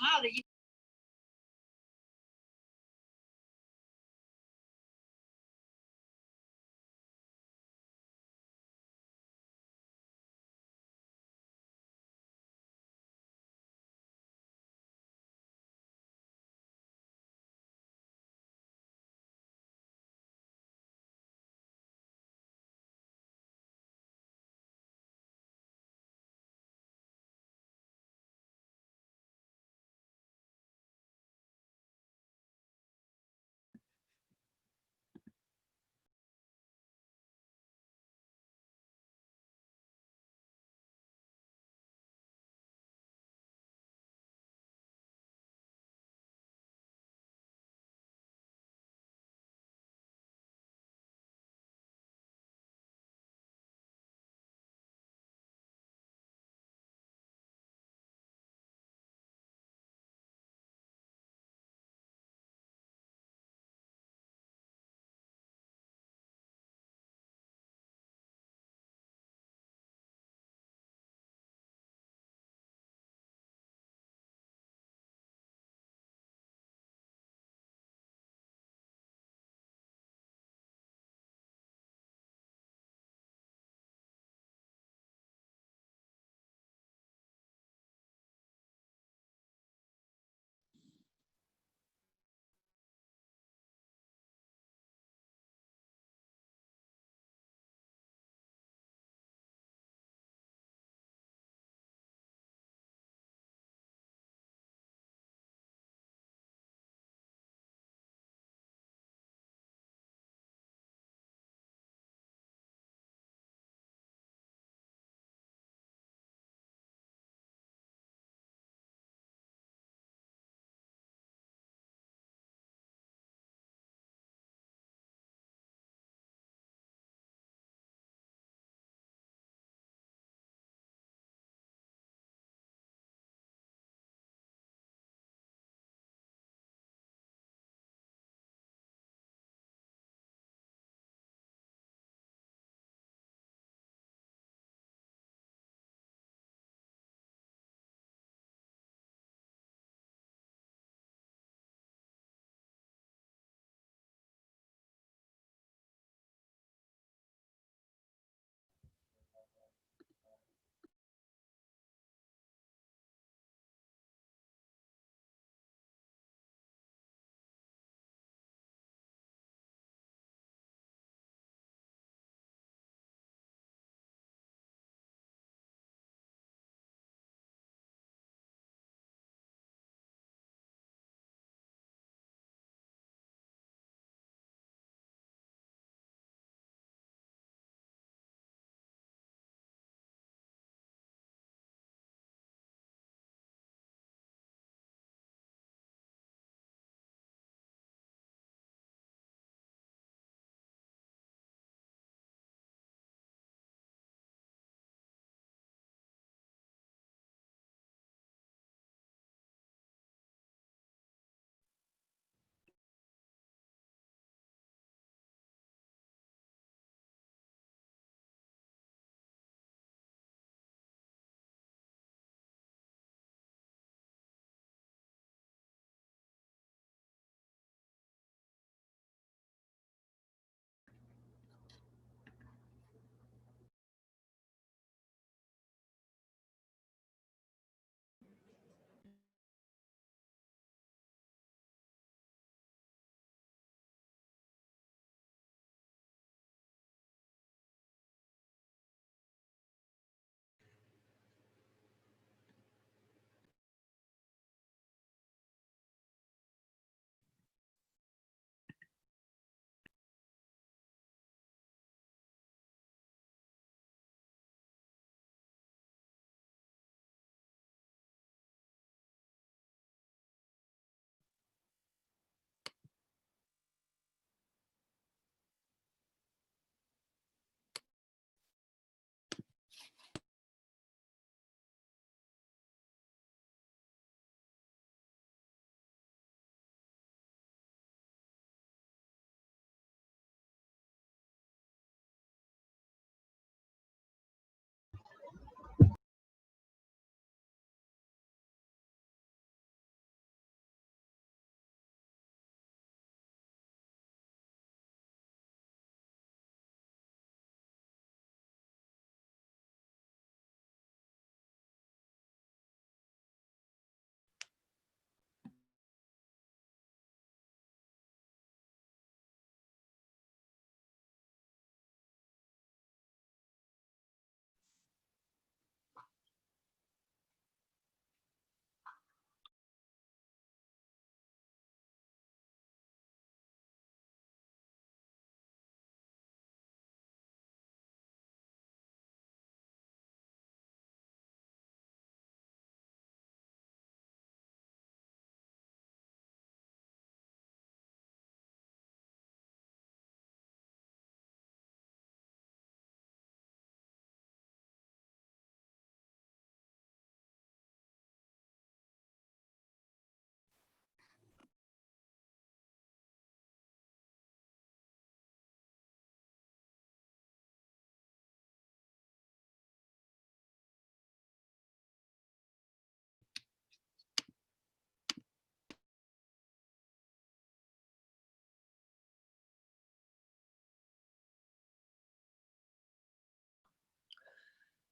冒的意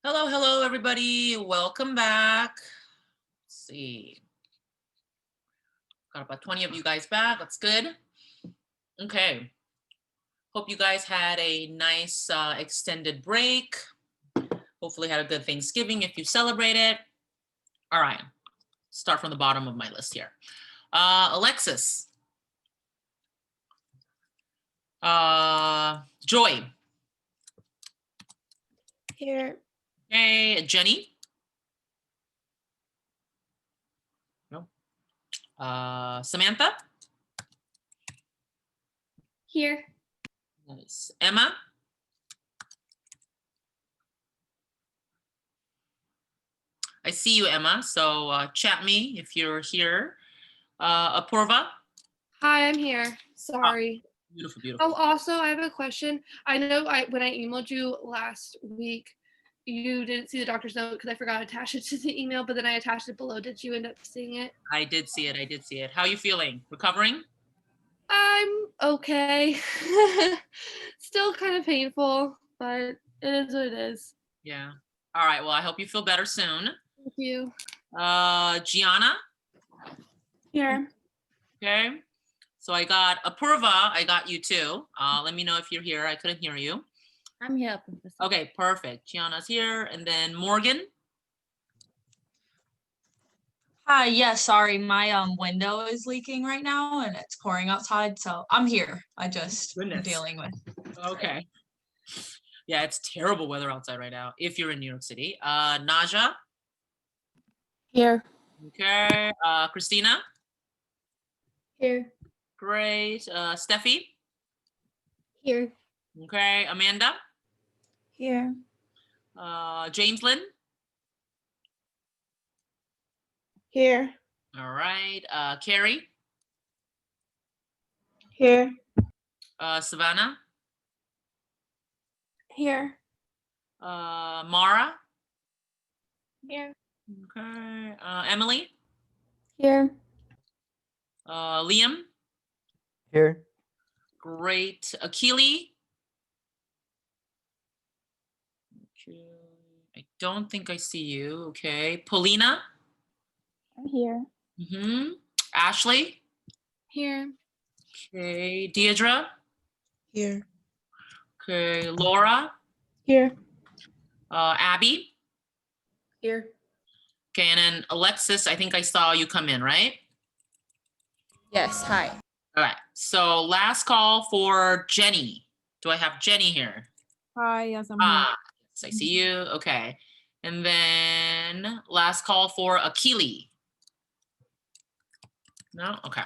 Hello, hello, everybody. Welcome back. Let's see. Got about 20 of you guys back. That's good. Okay. Hope you guys had a nice extended break. Hopefully had a good Thanksgiving if you celebrated. All right. Start from the bottom of my list here. Alexis. Joy. Here. Okay. Jenny. No. Samantha. Here. Nice. Emma. I see you, Emma. So chat me if you're here. Apurva. Hi, I'm here. Sorry. Beautiful, beautiful. Oh, also, I have a question. I know when I emailed you last week, you didn't see the doctor's note because I forgot to attach it to the email, but then I attached it below. Did you end up seeing it? I did see it. I did see it. How are you feeling? Recovering? I'm okay. Still kind of painful, but it is what it is. Yeah. All right. Well, I hope you feel better soon. Thank you. Gianna. Here. Okay. So I got Apurva. I got you too. Let me know if you're here. I couldn't hear you. I'm here. Okay, perfect. Gianna's here. And then Morgan. Hi, yeah, sorry, my window is leaking right now and it's pouring outside, so I'm here. I just am dealing with. Okay. Yeah, it's terrible weather outside right now if you're in New York City. Naja. Here. Okay. Christina. Here. Great. Steffi. Here. Okay. Amanda. Here. James Lynn. Here. All right. Carrie. Here. Savannah. Here. Mara. Here. Okay. Emily. Here. Liam. Here. Great. Akili. Okay. I don't think I see you. Okay. Paulina. I'm here. Ashley. Here. Okay. Deidre. Here. Okay. Laura. Here. Abby. Here. Okay. And then Alexis, I think I saw you come in, right? Yes, hi. All right. So last call for Jenny. Do I have Jenny here? Hi, yes, I'm here. Yes, I see you. Okay. And then last call for Akili. No? Okay.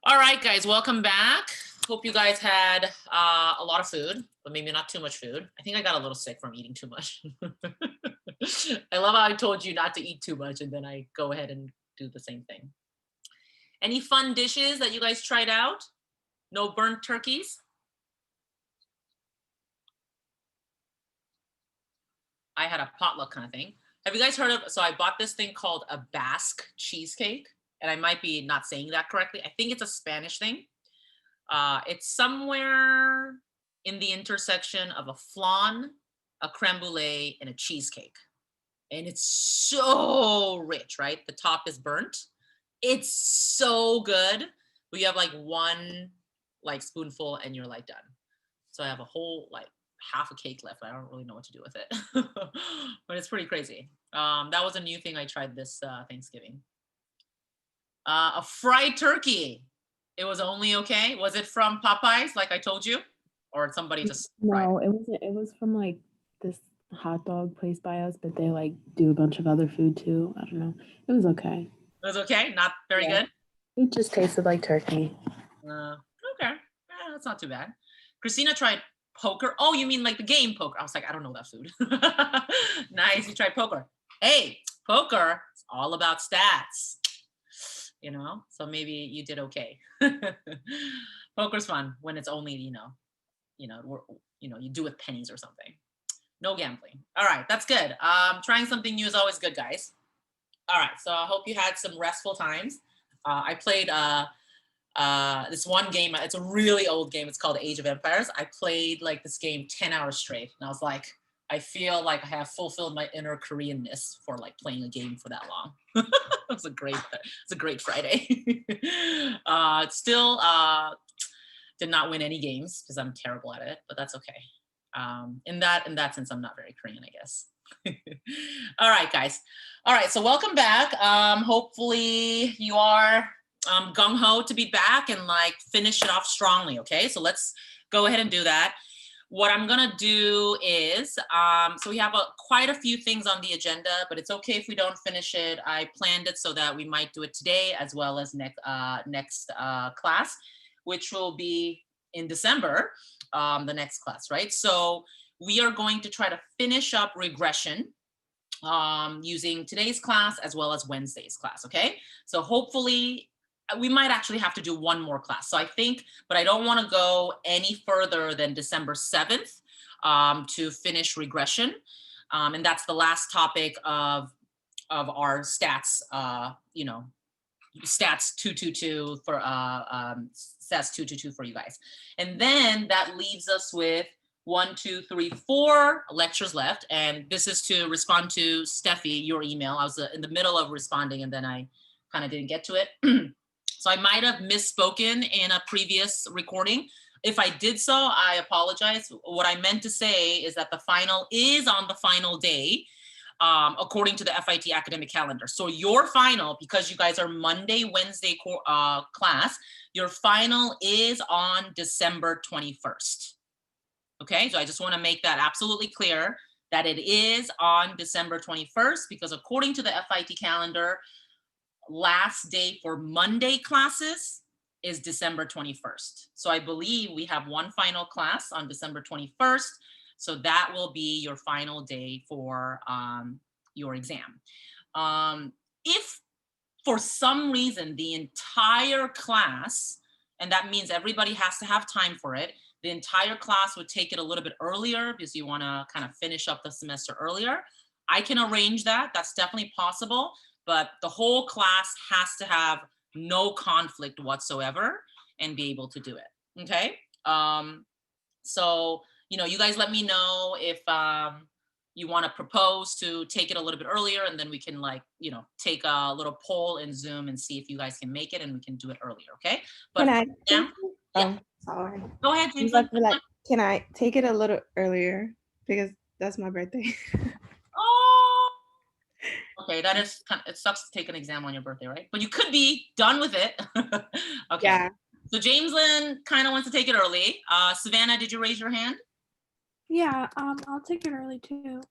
All right, guys, welcome back. Hope you guys had a lot of food, but maybe not too much food. I think I got a little sick from eating too much. I love how I told you not to eat too much and then I go ahead and do the same thing. Any fun dishes that you guys tried out? No burnt turkeys? I had a potluck kind of thing. Have you guys heard of, so I bought this thing called a Basque cheesecake, and I might be not saying that correctly. I think it's a Spanish thing. It's somewhere in the intersection of a flan, a creme brulee, and a cheesecake. And it's so rich, right? The top is burnt. It's so good. But you have like one like spoonful and you're like done. So I have a whole like half a cake left. I don't really know what to do with it, but it's pretty crazy. That was a new thing I tried this Thanksgiving. A fried turkey. It was only okay. Was it from Popeyes, like I told you, or somebody just? No, it wasn't. It was from like this hot dog place by us, but they like do a bunch of other food too. I don't know. It was okay. It was okay. Not very Yeah. good. It just tasted like turkey. Okay, that's not too bad. Christina tried poker. Oh, you mean like the game poker? I was like, I don't know that food. Nice, you tried poker. Hey, poker, it's all about stats. You know, so maybe you did okay. Poker's fun when it's only, you do with pennies or something. No gambling. All right, that's good. Trying something new is always good, guys. All right, so I hope you had some restful times. I played this one game. It's a really old game. It's called Age of Empires. I played like this game 10 hours straight, and I was like, I feel like I have fulfilled my inner Koreanness for like playing a game for that long. It's a great Friday. Still did not win any games because I'm terrible at it, but that's okay. In that sense, I'm not very Korean, I guess. All right, guys. All right, so welcome back. Hopefully you are gung-ho to be back and like finish it off strongly, okay? So let's go ahead and do that. What I'm gonna do is, so we have quite a few things on the agenda, but it's okay if we don't finish it. I planned it so that we might do it today as well as next class, which will be in December, the next class, right? So we are going to try to finish up regression using today's class as well as Wednesday's class, okay? So hopefully, we might actually have to do one more class. So I think, but I don't want to go any further than December 7th to finish regression. And that's the last topic of our stats, stats 222 for sess14.1 for you guys. And then that leaves us with 1, 2, 3, 4 lectures left. And this is to respond to Steffi, your email. I was in the middle of responding and then I kind of didn't get to it. So I might have misspoken in a previous recording. If I did so, I apologize. What I meant to say is that the final is on the final day, according to the FIT academic calendar. So your final, because you guys are Monday, Wednesday class, your final is on December 21st. Okay, so I just want to make that absolutely clear that it is on December 21st, because according to the FIT calendar, last day for Monday classes is December 21st. So I believe we have one final class on December 21st. So that will be your final day for your exam. If for some reason the entire class, and that means everybody has to have time for it, the entire class would take it a little bit earlier because you want to kind of finish up the semester earlier, I can arrange that. That's definitely possible. But the whole class has to have no conflict whatsoever and be able to do it, okay? So, you guys let me know if you want to propose to take it a little bit earlier, and then we can take a little poll in Zoom and see if you guys can make it and we can do it earlier, okay? But Can I? yeah. Sorry. Go ahead, James. Can I take it a little earlier because that's my birthday? Oh. Okay, that is it sucks to take an exam on your birthday, right? But you could be done with it. Okay. Yeah. So James Lynn kind of wants to take it early. Savannah, did you raise your hand? Yeah, I'll take it early too.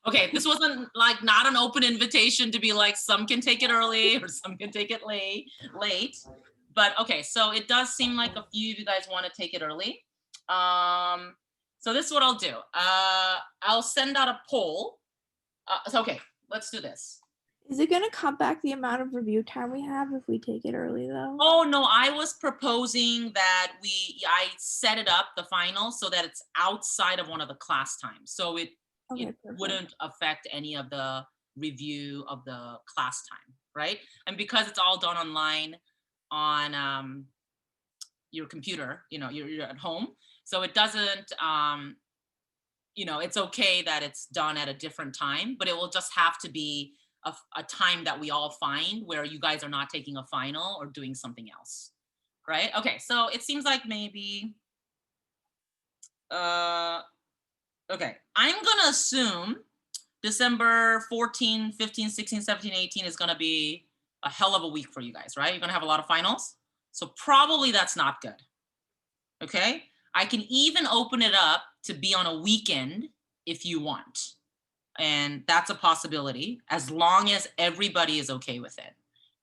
Okay, this wasn't not an open invitation to be like some can take it early or some can take it late. But okay, so it does seem like a few of you guys want to take it early. So this is what I'll do. I'll send out a poll. Okay, let's do this. Is it going to cut back the amount of review time we have if we take it early though? Oh no, I was proposing that I set it up, the final, so that it's outside of one of the class times. So it wouldn't affect any of the review of the class time, right? And because it's all done online on your computer, you're at home. So it doesn't, it's okay that it's done at a different time, but it will just have to be a time that we all find where you guys are not taking a final or doing something else, right? Okay, so it seems like maybe, okay, I'm gonna assume December 14, 15, 16, 17, 18 is gonna be a hell of a week for you guys, right? You're gonna have a lot of finals. So probably that's not good, okay? I can even open it up to be on a weekend if you want. And that's a possibility as long as everybody is okay with it.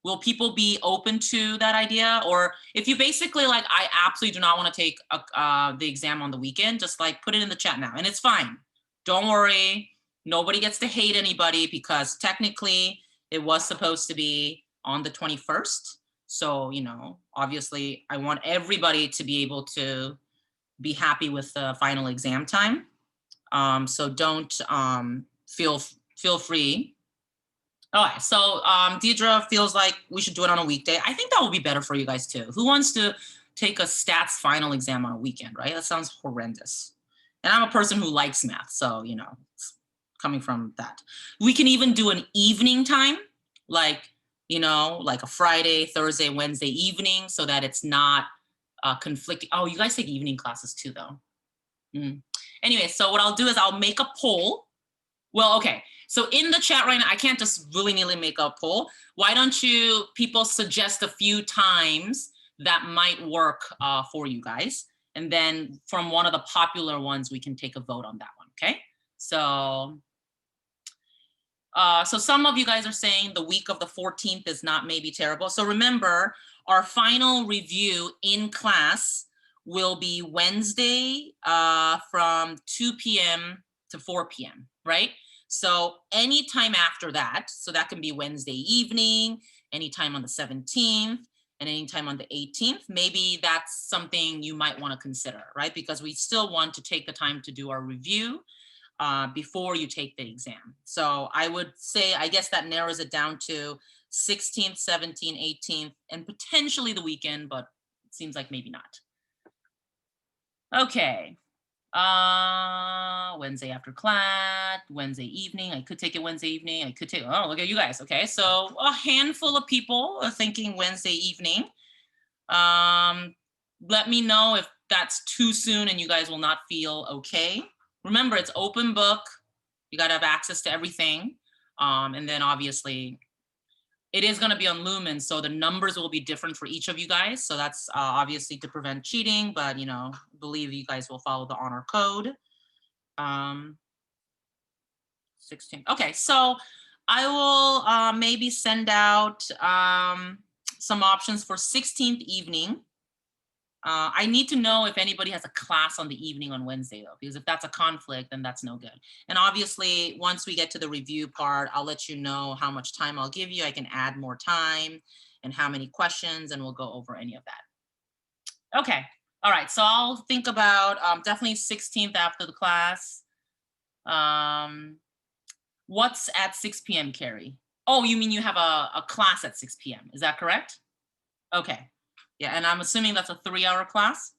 Will people be open to that idea? Or if you basically I absolutely do not want to take the exam on the weekend, just put it in the chat now and it's fine. Don't worry. Nobody gets to hate anybody because technically it was supposed to be on the 21st. So, obviously I want everybody to be able to be happy with the final exam time. So don't feel free. All right, so Deidre feels like we should do it on a weekday. I think that will be better for you guys too. Who wants to take a stats final exam on a weekend, right? That sounds horrendous. And I'm a person who likes math, so, you know, it's coming from that. We can even do an evening time, like, you know, like a Friday, Thursday, Wednesday evening, so that it's not conflicting. Oh, you guys take evening classes too, though. Anyway, so what I'll do is I'll make a poll. Well, okay. So in the chat right now, I can't just willy-nilly make a poll. Why don't you people suggest a few times that might work for you guys? And then from one of the popular ones, we can take a vote on that one, okay? So, so some of you guys are saying the week of the 14th is not maybe terrible. So remember, our final review in class will be Wednesday from 2 p.m. to 4 p.m., right? So anytime after that, so that can be Wednesday evening, anytime on the 17th, and anytime on the 18th, maybe that's something you might want to consider, right? Because we still want to take the time to do our review before you take the exam. So I would say, I guess that narrows it down to 16th, 17th, 18th, and potentially the weekend, but it seems like maybe not. Okay. Wednesday after class, Wednesday evening. I could take it Wednesday evening. I could take, oh, look at you guys. Okay, so a handful of people are thinking Wednesday evening. Let me know if that's too soon and you guys will not feel okay. Remember, it's open book. You got to have access to everything. And then obviously it is going to be on Lumen, so the numbers will be different for each of you guys. So that's obviously to prevent cheating, but you know, believe you guys will follow the honor code. 16. Okay, so I will maybe send out some options for 16th evening. I need to know if anybody has a class on the evening on Wednesday though, because if that's a conflict, then that's no good. And obviously, once we get to the review part, I'll let you know how much time I'll give you. I can add more time and how many questions, and we'll go over any of that. Okay, all right, so I'll think about definitely 16th after the class. What's at 6 p.m., Carrie? Oh, you mean you have a class at 6 p.m., is that correct? Okay. Yeah, and I'm assuming that's a 3-hour class?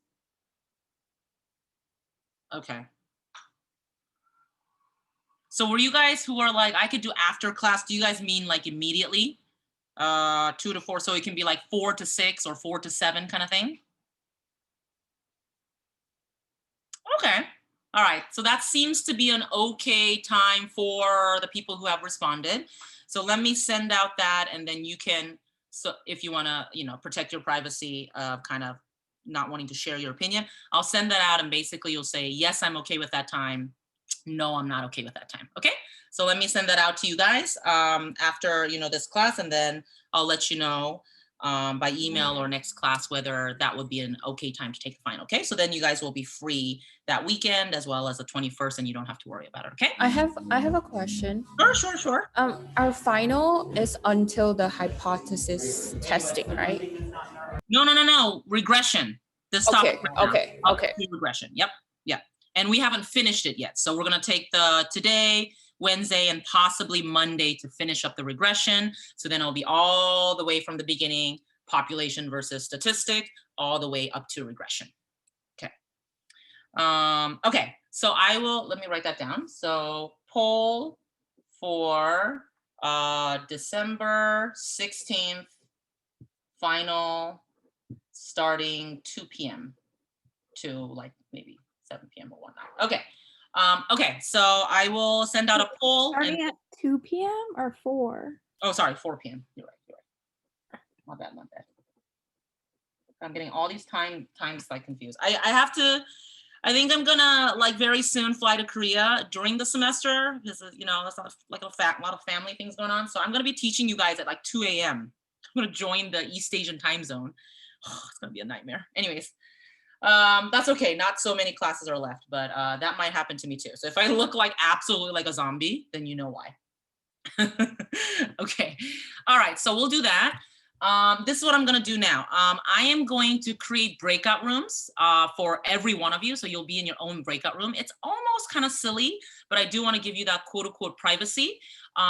Okay. So were you guys who are like, I could do after class, do you guys mean like immediately? 2 to 4, so it can be like 4 to 6 or 4 to 7 kind of thing? Okay, all right, so that seems to be an okay time for the people who have responded. So let me send out that, and then you can, so if you want to, you know, protect your privacy of kind of not wanting to share your opinion, I'll send that out and basically you'll say, yes, I'm okay with that time. No, I'm not okay with that time. Okay, so let me send that out to you guys after, you know, this class, and then I'll let you know by email or next class whether that would be an okay time to take the final. Okay, so then you guys will be free that weekend as well as the 21st, and you don't have to worry about it. Okay, I have a question. Sure. Our final is until the hypothesis testing, right? No. Regression. This topic. Okay. Regression. Yep. And we haven't finished it yet. So we're going to take the today, Wednesday, and possibly Monday to finish up the regression. So then it'll be all the way from the beginning, population versus statistic, all the way up to regression. Okay. Okay. So I will, let me write that down. So poll for December 16th, final, starting 2 p.m. to like maybe 7 p.m. or whatnot. Okay. Okay, so I will send out a poll. Starting at 2 p.m. or 4? Oh, sorry, 4 p.m. You're right. My bad. I'm getting all these times like confused. I think I'm gonna like very soon fly to Korea during the semester because, you know, that's not like a lot of family things going on. So I'm gonna be teaching you guys at like 2 a.m. I'm gonna join the East Asian time zone. Oh, it's gonna be a nightmare. Anyways. That's okay. Not so many classes are left, but that might happen to me too. So if I look like absolutely like a zombie, then you know why. Okay. All right. So we'll do that. This is what I'm going to do now. I am going to create breakout rooms for every one of you. So you'll be in your own breakout room. It's almost kind of silly, but I do want to give you that quote unquote privacy.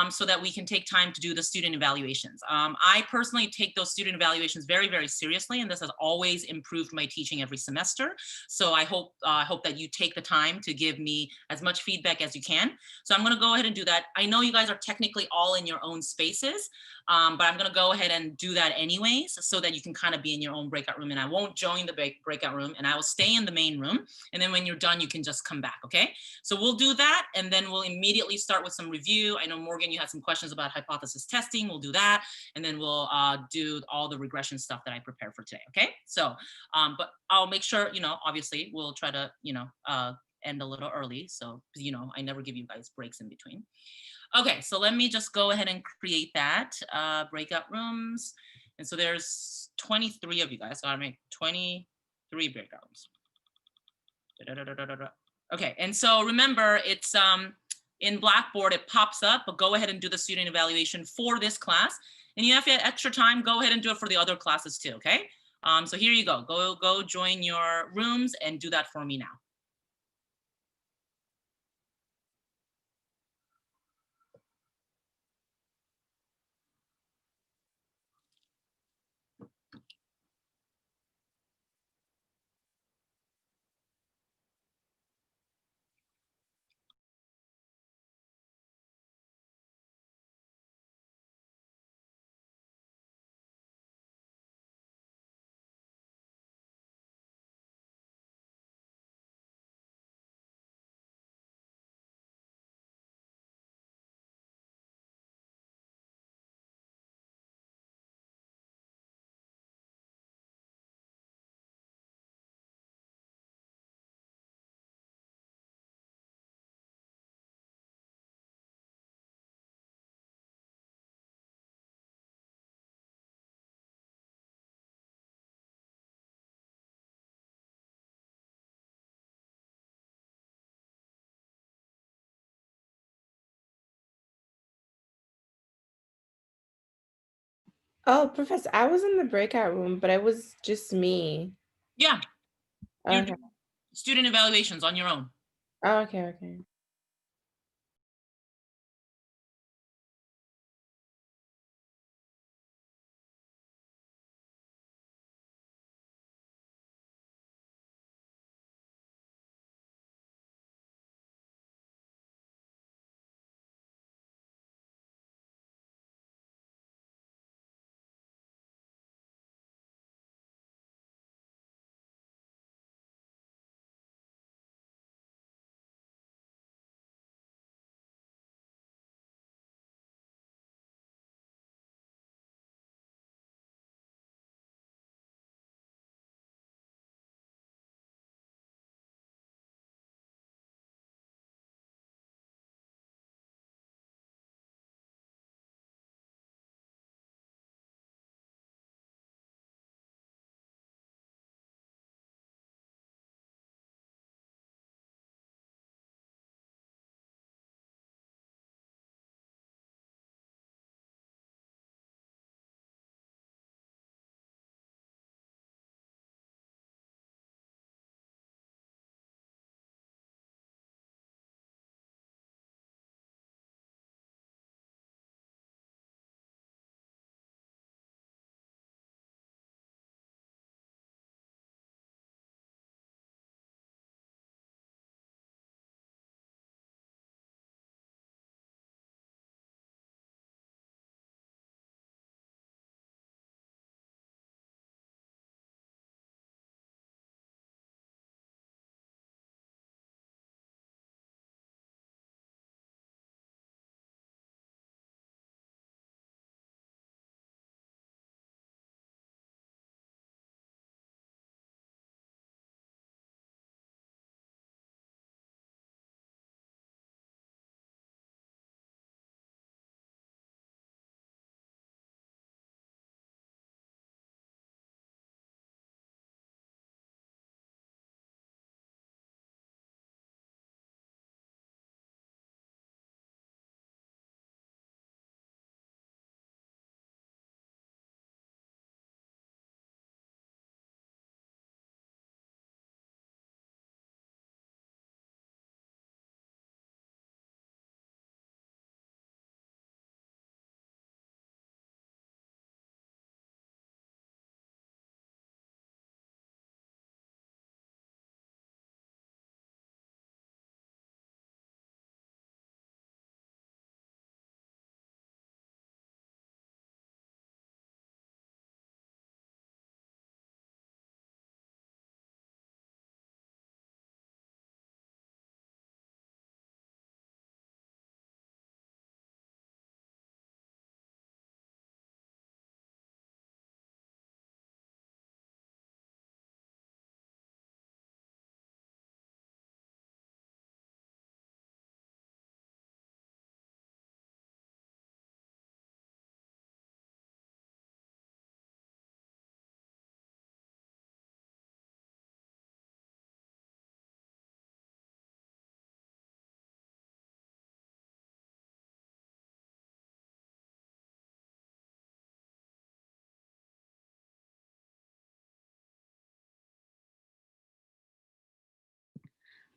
so that we can take time to do the student evaluations. I personally take those student evaluations very, very seriously, and this has always improved my teaching every semester. So I hope that you take the time to give me as much feedback as you can. So I'm gonna go ahead and do that. I know you guys are technically all in your own spaces, but I'm gonna go ahead and do that anyways, so that you can kind of be in your own breakout room, and I won't join the breakout room, and I will stay in the main room. And then when you're done, you can just come back, okay? So we'll do that, and then we'll immediately start with some review. I know, Morgan, you had some questions about hypothesis testing. We'll do that, and then we'll do all the regression stuff that I prepared for today, okay? So, but I'll make sure, obviously, we'll try to, end a little early. So, I never give you guys breaks in between. Okay, so let me just go ahead and create that breakout rooms. And so there's 23 of you guys, so I make 23 breakout rooms. Okay, and so remember, it's in Blackboard, it pops up, but go ahead and do the student evaluation for this class. And if you have extra time, go ahead and do it for the other classes too, okay? So here you go. Go join your rooms and do that for me now. Oh, Professor, I was in the breakout room, but it was just me. Yeah, you Okay. do student evaluations on your own. Oh, okay.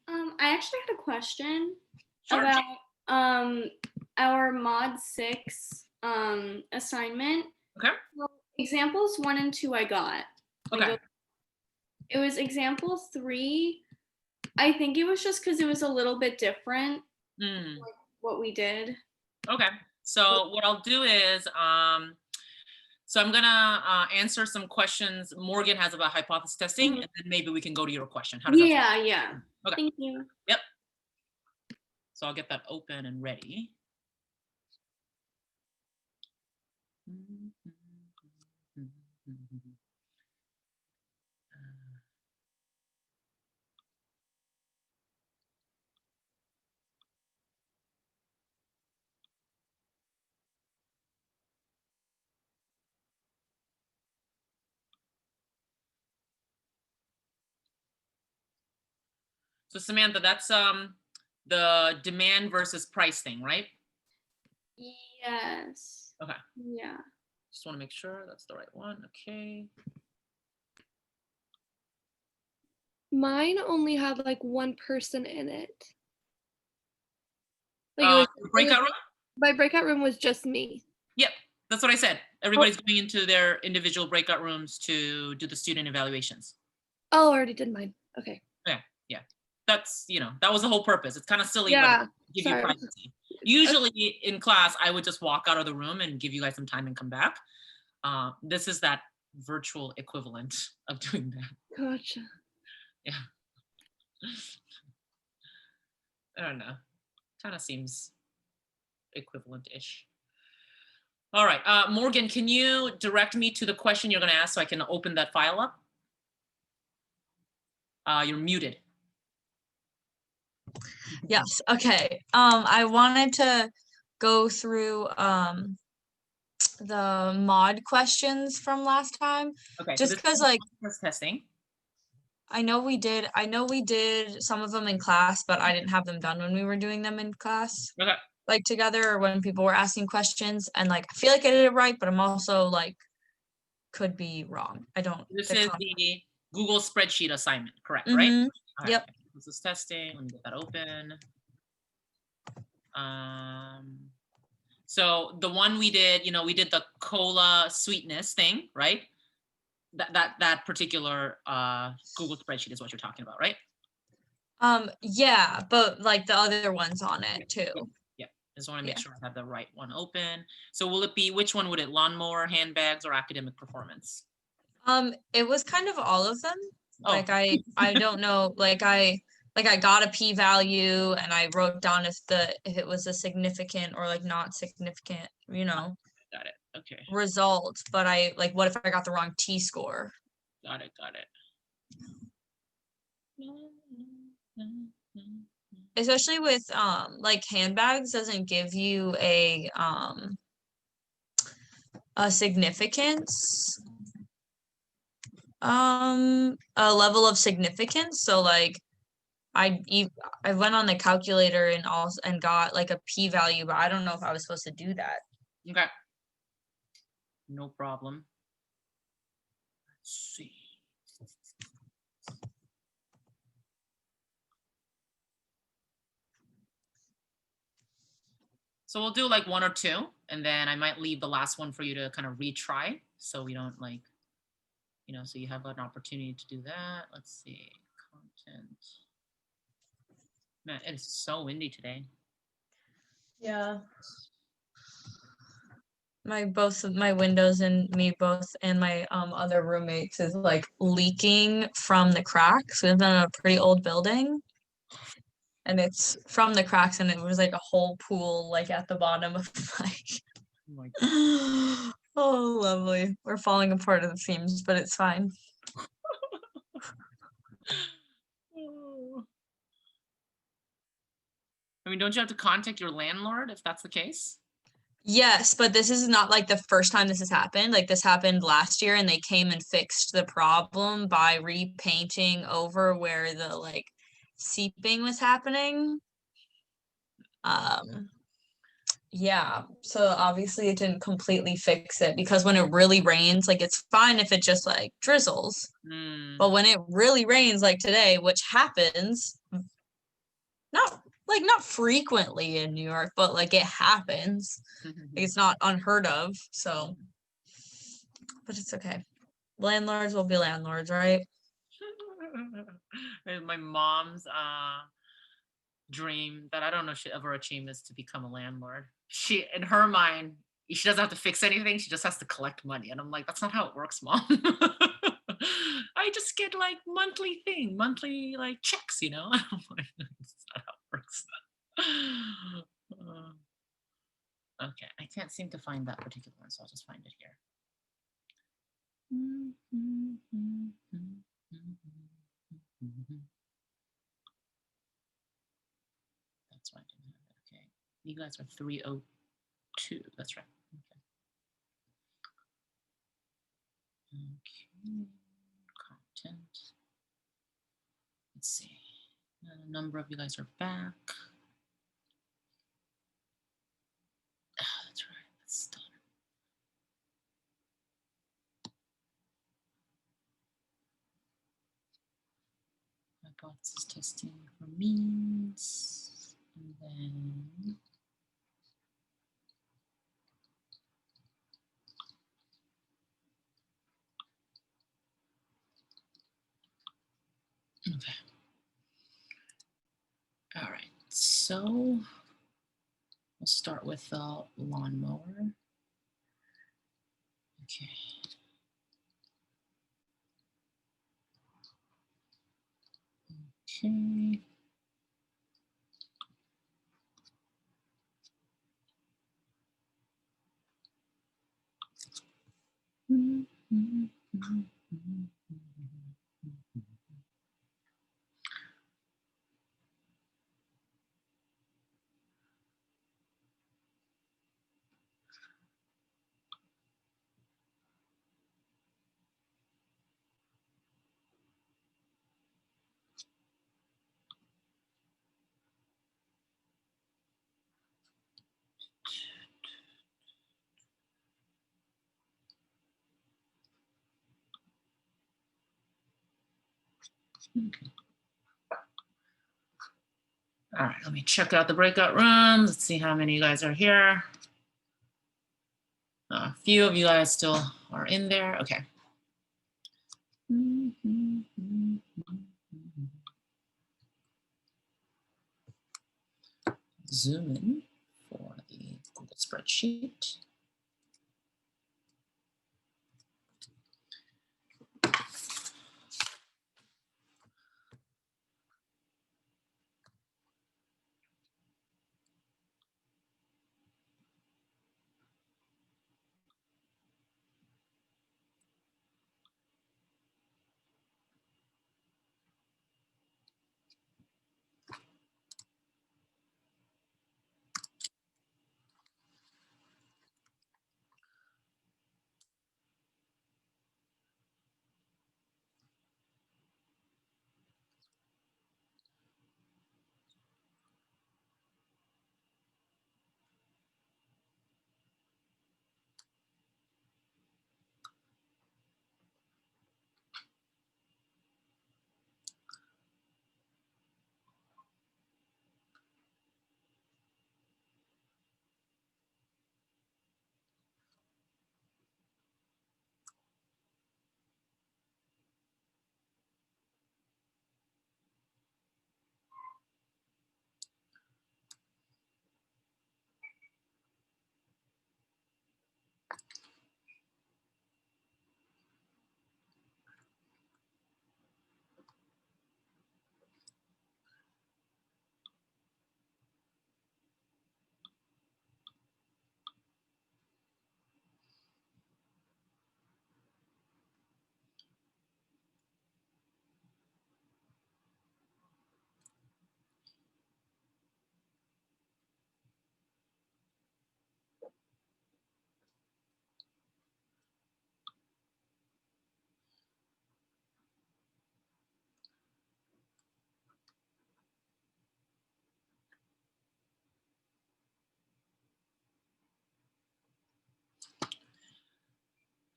I actually had a question Sure. about our mod 6 assignment. Okay. Well, examples 1 and 2 I got. Okay. It was example 3. I think it was just because it was a little bit different like what we did. Okay. So what I'll do is, so I'm gonna answer some questions Morgan has about hypothesis testing, and then maybe we can go to your question. How does that sound? Yeah. Okay. Thank you. Yep. So I'll get that open and ready. So Samantha, that's the demand versus price thing, right? Yes. Okay. Yeah. Just want to make sure that's the right one. Okay. Mine only had like one person in it. Like Breakout room? my breakout room was just me. Yep, that's what I said. Everybody's going into their individual breakout rooms to do the student evaluations. Oh, I already did mine. Okay. Yeah. That's, that was the whole purpose. It's kind of silly, Yeah. but give you Sorry. privacy. Usually in class, I would just walk out of the room and give you guys some time and come back. This is that virtual equivalent of doing that. Gotcha. Yeah. I don't know. Kind of seems equivalent-ish. All right, Morgan, can you direct me to the question you're going to ask so I can open that file up? You're muted. Yes. Okay. I wanted to go through the mod questions from last time. Okay. Just because like testing. I know we did some of them in class, but I didn't have them done when we were doing them in class. Okay. Like together or when people were asking questions, and like I feel like I did it right, but I'm also like could be wrong. I don't. This is the Google spreadsheet assignment, correct? Right? Mm-hmm. Right. Yep. This is testing. Let me get that open. So the one we did, we did the cola sweetness thing, right? That particular Google spreadsheet is what you're talking about, right? Yeah, but like the other ones on it too. Yeah. Just want to make sure I have the right one open. So will it be, which one would it, lawnmower, handbags, or academic performance? It was kind of all of them. Oh. Like I don't know, like I got a p-value and I wrote down if it was a significant or like not significant, Got it. Okay. result. But I like, what if I got the wrong t-score? Got it. Especially with like handbags doesn't give you a significance, a level of significance. So like I went on the calculator and got like a p-value, but I don't know if I was supposed to do that. Okay. No problem. Let's see. So we'll do like one or two, and then I might leave the last one for you to kind of retry, so we don't like, so you have an opportunity to do that. Let's see, content. Man, it is so windy today. Yeah. Both of my windows and me both and my other roommates is like leaking from the cracks. We live in a pretty old building. And it's from the cracks, and it was like a whole pool like at the bottom of like oh lovely. We're falling apart at the seams, but it's fine. I mean, don't you have to contact your landlord if that's the case? Yes, but this is not like the first time this has happened. Like this happened last year and they came and fixed the problem by repainting over where the like seeping was happening. Yeah, so obviously it didn't completely fix it, because when it really rains, like it's fine if it just like drizzles, but when it really rains like today, which happens not frequently in New York, but like it happens. It's not unheard of. So, but it's okay. Landlords will be landlords, right? My mom's dream that I don't know if she ever achieved is to become a landlord. She, in her mind, she doesn't have to fix anything. She just has to collect money. And I'm like, that's not how it works, Mom. I just get like monthly like checks, you know? I'm like, that's not how it works. Okay, I can't seem to find that particular one, so I'll just find it here. That's why I didn't have it. Okay, you guys are 302. That's right. Okay, content. Let's see. A number of you guys are back. Oh, that's right. That's done. Hypothesis testing for means, and then okay. All right, so we'll start with the lawnmower. Okay. Okay. Okay. All right, let me check out the breakout rooms. Let's see how many of you guys are here. A few of you guys still are in there. Okay. Zoom in for the Google spreadsheet.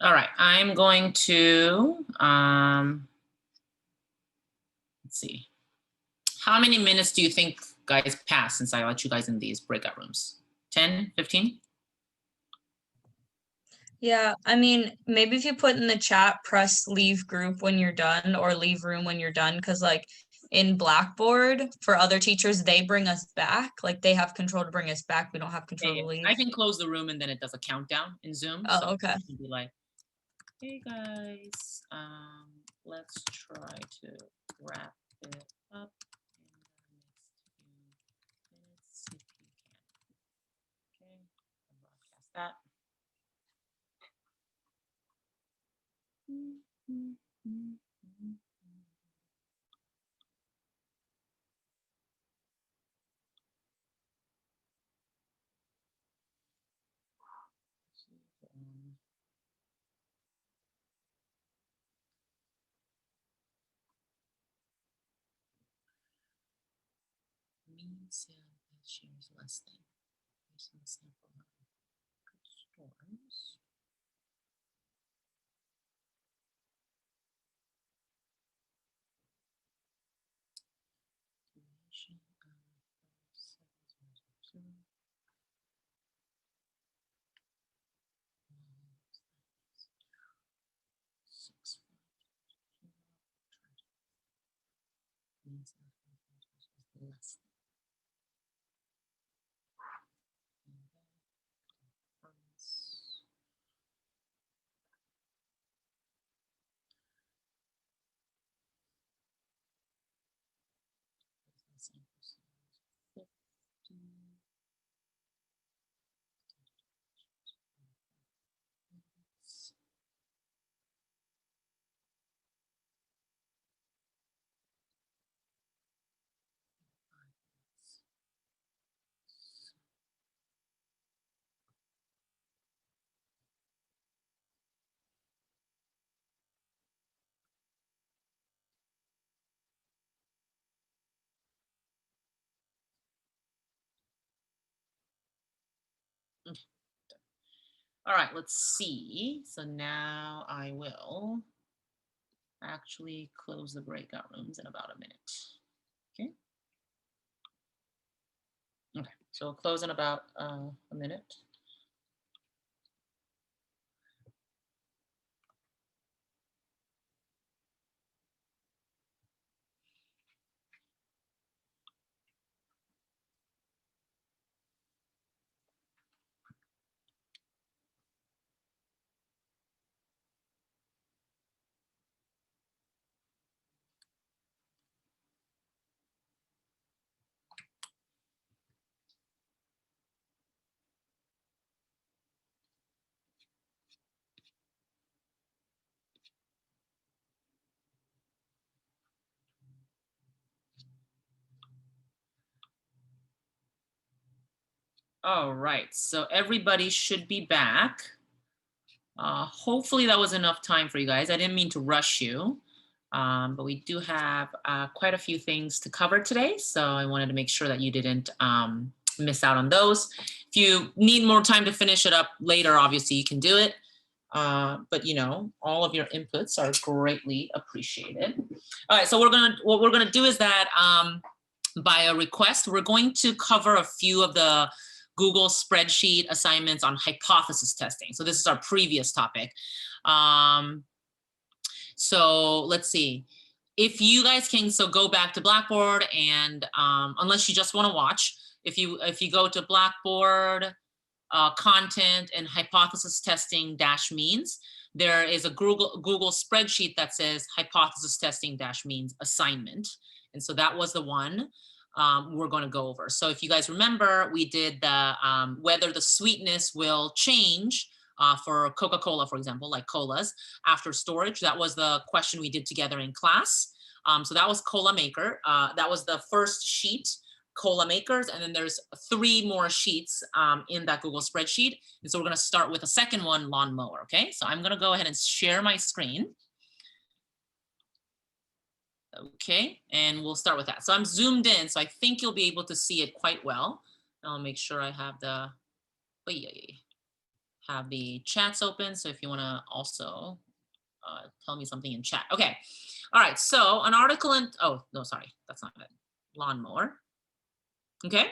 All right, I'm going to, let's see. How many minutes do you think guys pass since I let you guys in these breakout rooms? 10, 15? Yeah, I mean, maybe if you put in the chat, press leave group when you're done or leave room when you're done. Cause like in Blackboard for other teachers, they bring us back. Like they have control to bring us back. We don't have control to leave. I can close the room and then it does a countdown in Zoom. Oh, so okay. it can be like, hey guys, let's try to wrap it up in the next few minutes if you can. Okay, I'll broadcast that. Mean sale that shares less than recent sample of good stores. Duration of 702. Means less than. All right, let's see. So now I will actually close the breakout rooms in about a minute. Okay. Okay, so we'll close in about a minute. All right, so everybody should be back. Hopefully that was enough time for you guys. I didn't mean to rush you, but we do have quite a few things to cover today. So I wanted to make sure that you didn't miss out on those. If you need more time to finish it up later, obviously you can do it. But you know, all of your inputs are greatly appreciated. All right, so what we're gonna do is that by a request, we're going to cover a few of the Google spreadsheet assignments on hypothesis testing. So this is our previous topic. So let's see. If you guys can, so go back to Blackboard and unless you just want to watch, if you go to Blackboard, content and hypothesis testing dash means, there is a Google spreadsheet that says hypothesis testing dash means assignment. And so that was the one we're going to go over. So if you guys remember, we did the whether the sweetness will change for Coca-Cola, for example, like colas after storage. That was the question we did together in class. So that was Cola Maker. That was the first sheet, Cola Makers, and then there's 3 more sheets in that Google spreadsheet. And so we're going to start with the second one, lawnmower. Okay, so I'm going to go ahead and share my screen. Okay, and we'll start with that. So I'm zoomed in, so I think you'll be able to see it quite well. I'll make sure I have the chats open. So if you want to also tell me something in chat. Okay, all right. So an article in, oh no, sorry, that's not it. Lawnmower. Okay.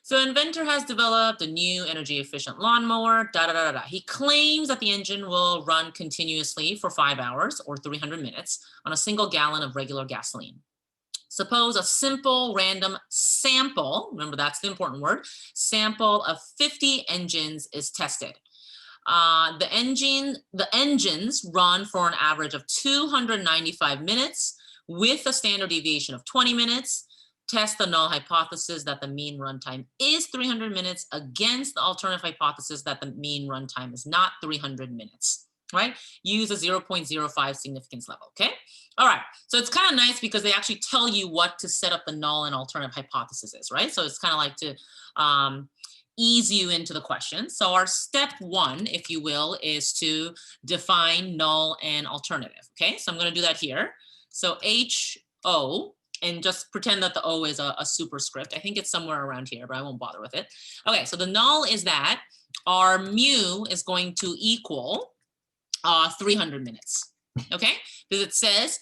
So inventor has developed a new energy efficient lawnmower, da da da da. He claims that the engine will run continuously for 5 hours or 300 minutes on a single gallon of regular gasoline. Suppose a simple random sample, remember that's the important word, sample of 50 engines is tested. The engines run for an average of 295 minutes with a standard deviation of 20 minutes. Test the null hypothesis that the mean runtime is 300 minutes against the alternative hypothesis that the mean runtime is not 300 minutes, right? Use a 0.05 significance level, okay? All right, so it's kind of nice because they actually tell you what to set up the null and alternative hypothesis is, right? So it's kind of like to ease you into the question. So our step one, if you will, is to define null and alternative, okay? So I'm gonna do that here. So HO, and just pretend that the O is a superscript. I think it's somewhere around here, but I won't bother with it. Okay, so the null is that our mu is going to equal 300 minutes, okay? Because it says,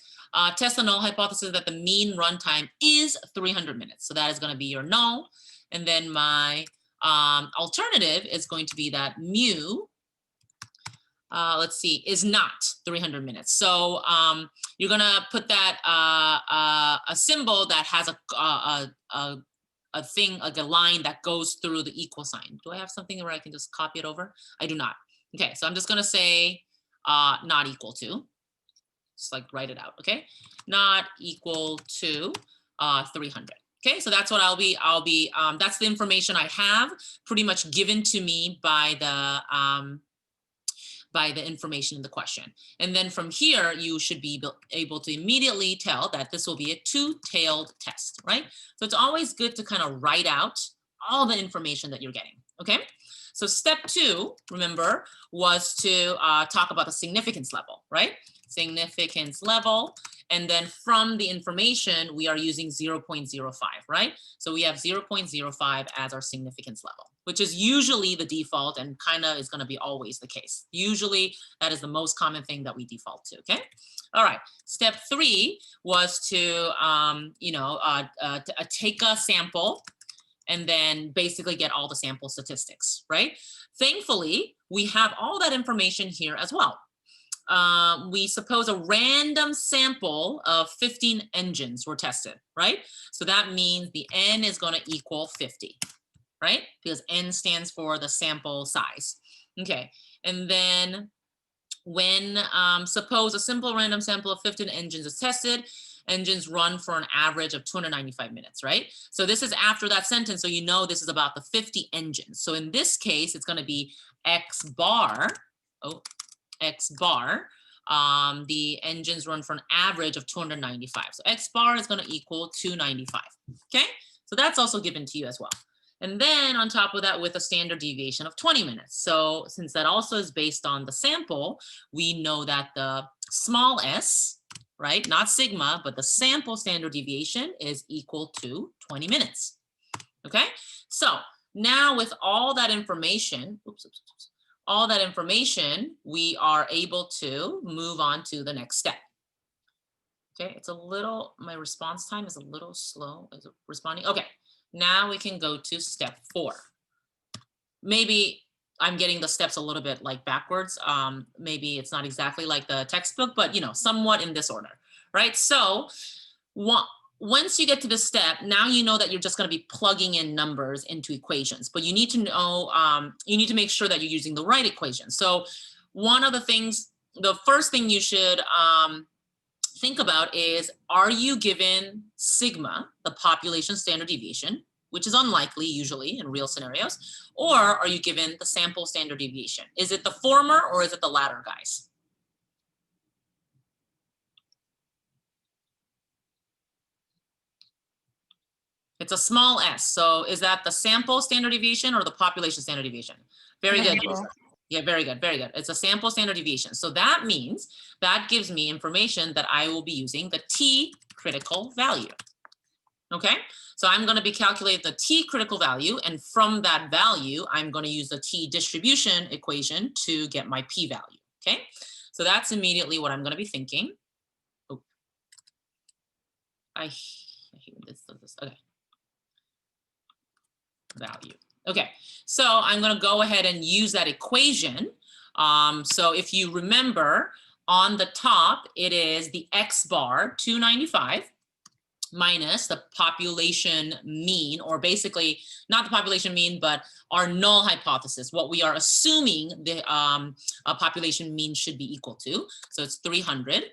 test the null hypothesis that the mean runtime is 300 minutes. So that is gonna be your null. And then my alternative is going to be that mu, let's see, is not 300 minutes. So you're gonna put that a symbol that has a thing, like a line that goes through the equal sign. Do I have something where I can just copy it over? I do not. Okay, so I'm just gonna say not equal to, just like write it out, okay? Not equal to 300. Okay, so that's what I'll be, that's the information I have pretty much given to me by the information in the question. And then from here, you should be able to immediately tell that this will be a two-tailed test, right? So it's always good to kind of write out all the information that you're getting, okay? So step two, remember, was to talk about the significance level, right? Significance level. And then from the information, we are using 0.05, right? So we have 0.05 as our significance level, which is usually the default and kind of is going to be always the case. Usually that is the most common thing that we default to, okay? All right, step three was to, take a sample and then basically get all the sample statistics, right? Thankfully, we have all that information here as well. We suppose a random sample of 15 engines were tested, right? So that means the N is going to equal 50, right? Because N stands for the sample size. Okay, and then when suppose a simple random sample of 15 engines is tested, engines run for an average of 295 minutes, right? So this is after that sentence, so you know this is about the 50 engines. So in this case, it's going to be X bar, X bar, the engines run for an average of 295. So X bar is going to equal 295, okay? So that's also given to you as well. And then on top of that, with a standard deviation of 20 minutes. So since that also is based on the sample, we know that the small s, right, not sigma, but the sample standard deviation is equal to 20 minutes, okay? So now with all that information, all that information, we are able to move on to the next step. Okay, it's a little, my response time is a little slow. Is it responding? Okay, now we can go to step 4. Maybe I'm getting the steps a little bit like backwards. Maybe it's not exactly like the textbook, but somewhat in this order, right? So once you get to this step, now you know that you're just going to be plugging in numbers into equations, but you need to know, you need to make sure that you're using the right equation. So one of the things, the first thing you should think about is, are you given sigma, the population standard deviation, which is unlikely usually in real scenarios, or are you given the sample standard deviation? Is it the former or is it the latter, guys? It's a small s. So is that the sample standard deviation or the population standard deviation? Very good. Yeah, very good, very good. It's a sample standard deviation. So that means that gives me information that I will be using the t critical value. Okay, so I'm going to be calculating the t critical value, and from that value, I'm going to use the t distribution equation to get my p value. Okay, so that's immediately what I'm going to be thinking. Oh, I hate this. Okay. value. Okay, so I'm going to go ahead and use that equation. So if you remember, on the top, it is the X bar, 295, minus the population mean, or basically not the population mean, but our null hypothesis, what we are assuming the population mean should be equal to. So it's 300.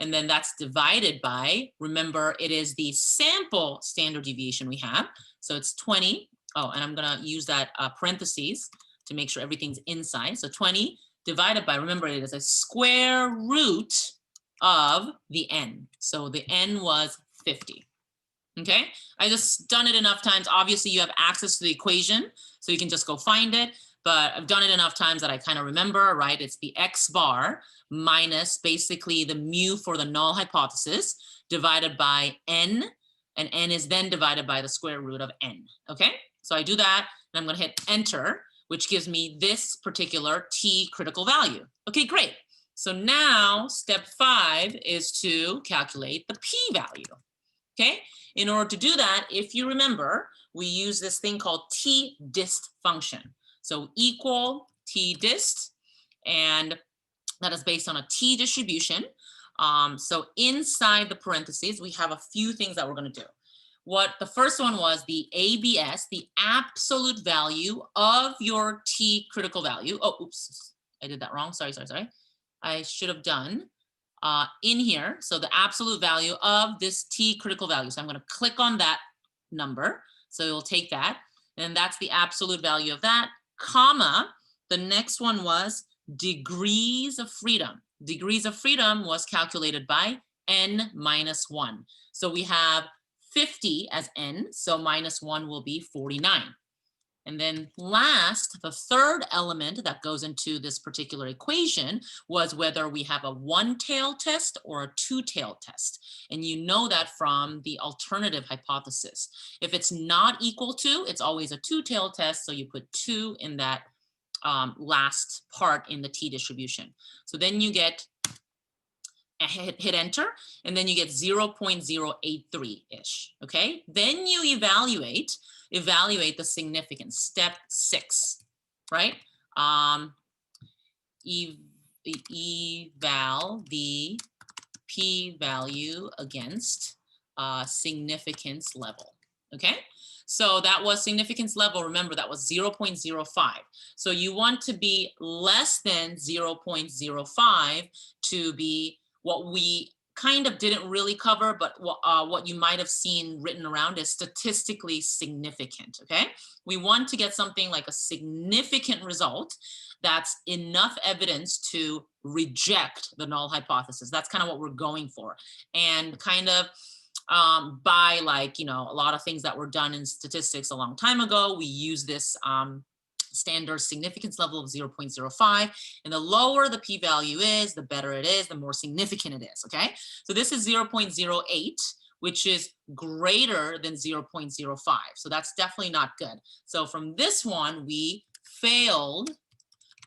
And then that's divided by, remember, it is the sample standard deviation we have. So it's 20. Oh, and I'm going to use that parentheses to make sure everything's inside. So 20 divided by, remember, it is a square root of the n. So the n was 50. Okay, I just done it enough times. Obviously, you have access to the equation, so you can just go find it. But I've done it enough times that I kind of remember, right? It's the X bar minus basically the mu for the null hypothesis divided by n, and n is then divided by the square root of n. Okay, so I do that, and I'm going to hit enter, which gives me this particular t critical value. Okay, great. So now step 5 is to calculate the p-value. Okay, in order to do that, if you remember, we use this thing called t-dist function. So equal t-dist, and that is based on a t distribution. So inside the parentheses, we have a few things that we're going to do. What the first one was the ABS, the absolute value of your t critical value. Oh, oops, I did that wrong. Sorry. I should have done in here. So the absolute value of this t critical value. So I'm going to click on that number. So it'll take that. And that's the absolute value of that, comma. The next one was degrees of freedom. Degrees of freedom was calculated by n minus 1. So we have 50 as n. So minus 1 will be 49. And then last, the third element that goes into this particular equation was whether we have a one-tail test or a two-tail test. And you know that from the alternative hypothesis. If it's not equal to, it's always a two-tail test. So you put 2 in that last part in the t distribution. So then you get, hit enter, and then you get 0.083-ish, okay? Then you evaluate the significance, step 6, right? Eval the p-value against significance level, okay? So that was significance level, remember that was 0.05. So you want to be less than 0.05 to be what we kind of didn't really cover, but what you might have seen written around is statistically significant, okay? We want to get something like a significant result that's enough evidence to reject the null hypothesis. That's kind of what we're going for. And kind of by like, you know, a lot of things that were done in statistics a long time ago, we use this standard significance level of 0.05, and the lower the p-value is, the better it is, the more significant it is, okay? So this is 0.08, which is greater than 0.05, so that's definitely not good. So from this one, we failed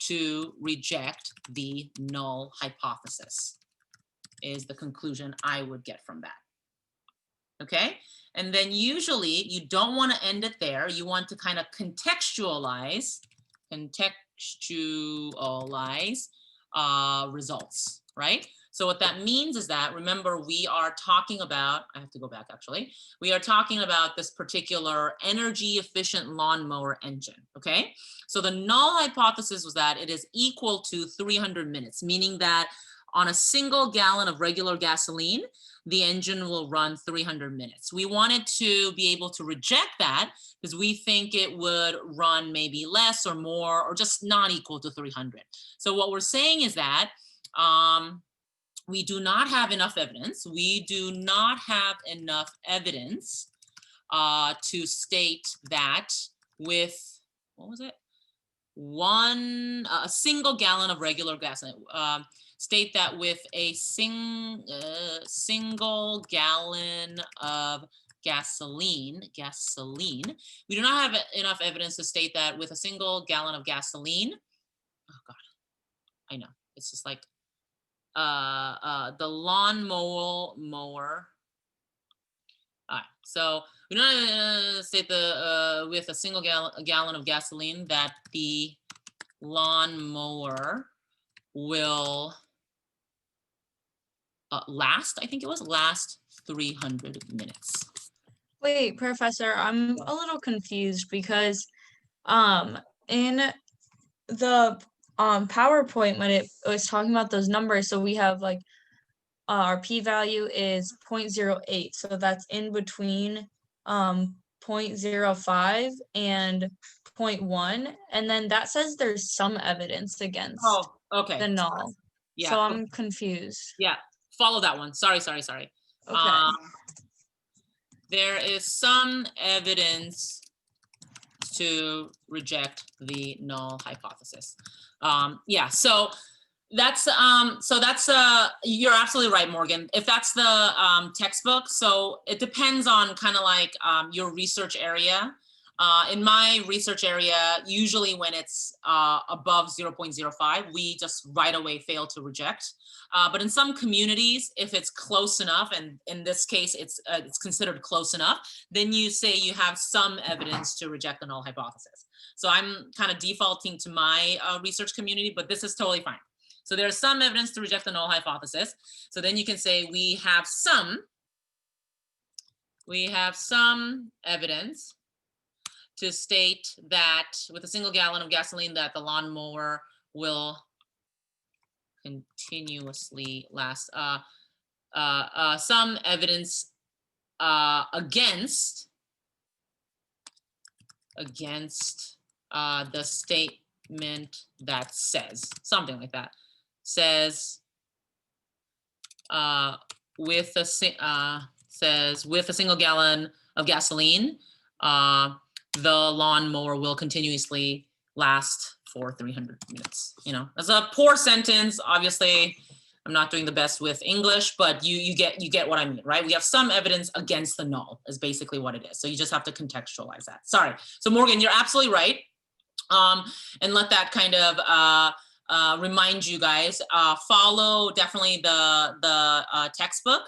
to reject the null hypothesis, is the conclusion I would get from that. Okay, and then usually you don't want to end it there. You want to kind of contextualize results, right? So what that means is that, remember, we are talking about, I have to go back actually, we are talking about this particular energy efficient lawnmower engine, okay? So the null hypothesis was that it is equal to 300 minutes, meaning that on a single gallon of regular gasoline, the engine will run 300 minutes. We wanted to be able to reject that because we think it would run maybe less or more or just not equal to 300. So what we're saying is that we do not have enough evidence. We do not have enough evidence to state that with, what was it? A single gallon of regular gasoline. State that with a single gallon of gasoline, we do not have enough evidence to state that with a single gallon of gasoline, oh God, I know, it's just like the lawnmower All right, so we don't state the with a single gallon of gasoline that the lawnmower will last, I think it was last 300 minutes. Wait, Professor, I'm a little confused because in the PowerPoint when it was talking about those numbers, so we have like our p-value is 0.08, so that's in between 0.05 and 0.1, and then that says there's some evidence against Oh, okay. the null. Yeah. So I'm confused. Yeah, follow that one. Sorry. Okay. There is some evidence to reject the null hypothesis. Yeah, so that's you're absolutely right, Morgan. If that's the textbook, so it depends on kind of like your research area. In my research area, usually when it's above 0.05, we just right away fail to reject. But in some communities, if it's close enough, and in this case, it's considered close enough, then you say you have some evidence to reject the null hypothesis. So I'm kind of defaulting to my research community, but this is totally fine. So there's some evidence to reject the null hypothesis. So then you can say we have some evidence to state that with a single gallon of gasoline that the lawnmower will continuously last. Some evidence against the statement that says something like that. Says with a single gallon of gasoline, the lawnmower will continuously last for 300 minutes. You know, that's a poor sentence. Obviously, I'm not doing the best with English, but you get what I mean, right? We have some evidence against the null is basically what it is. So you just have to contextualize that. Sorry. So Morgan, you're absolutely right. And let that kind of remind you guys, follow definitely the textbook.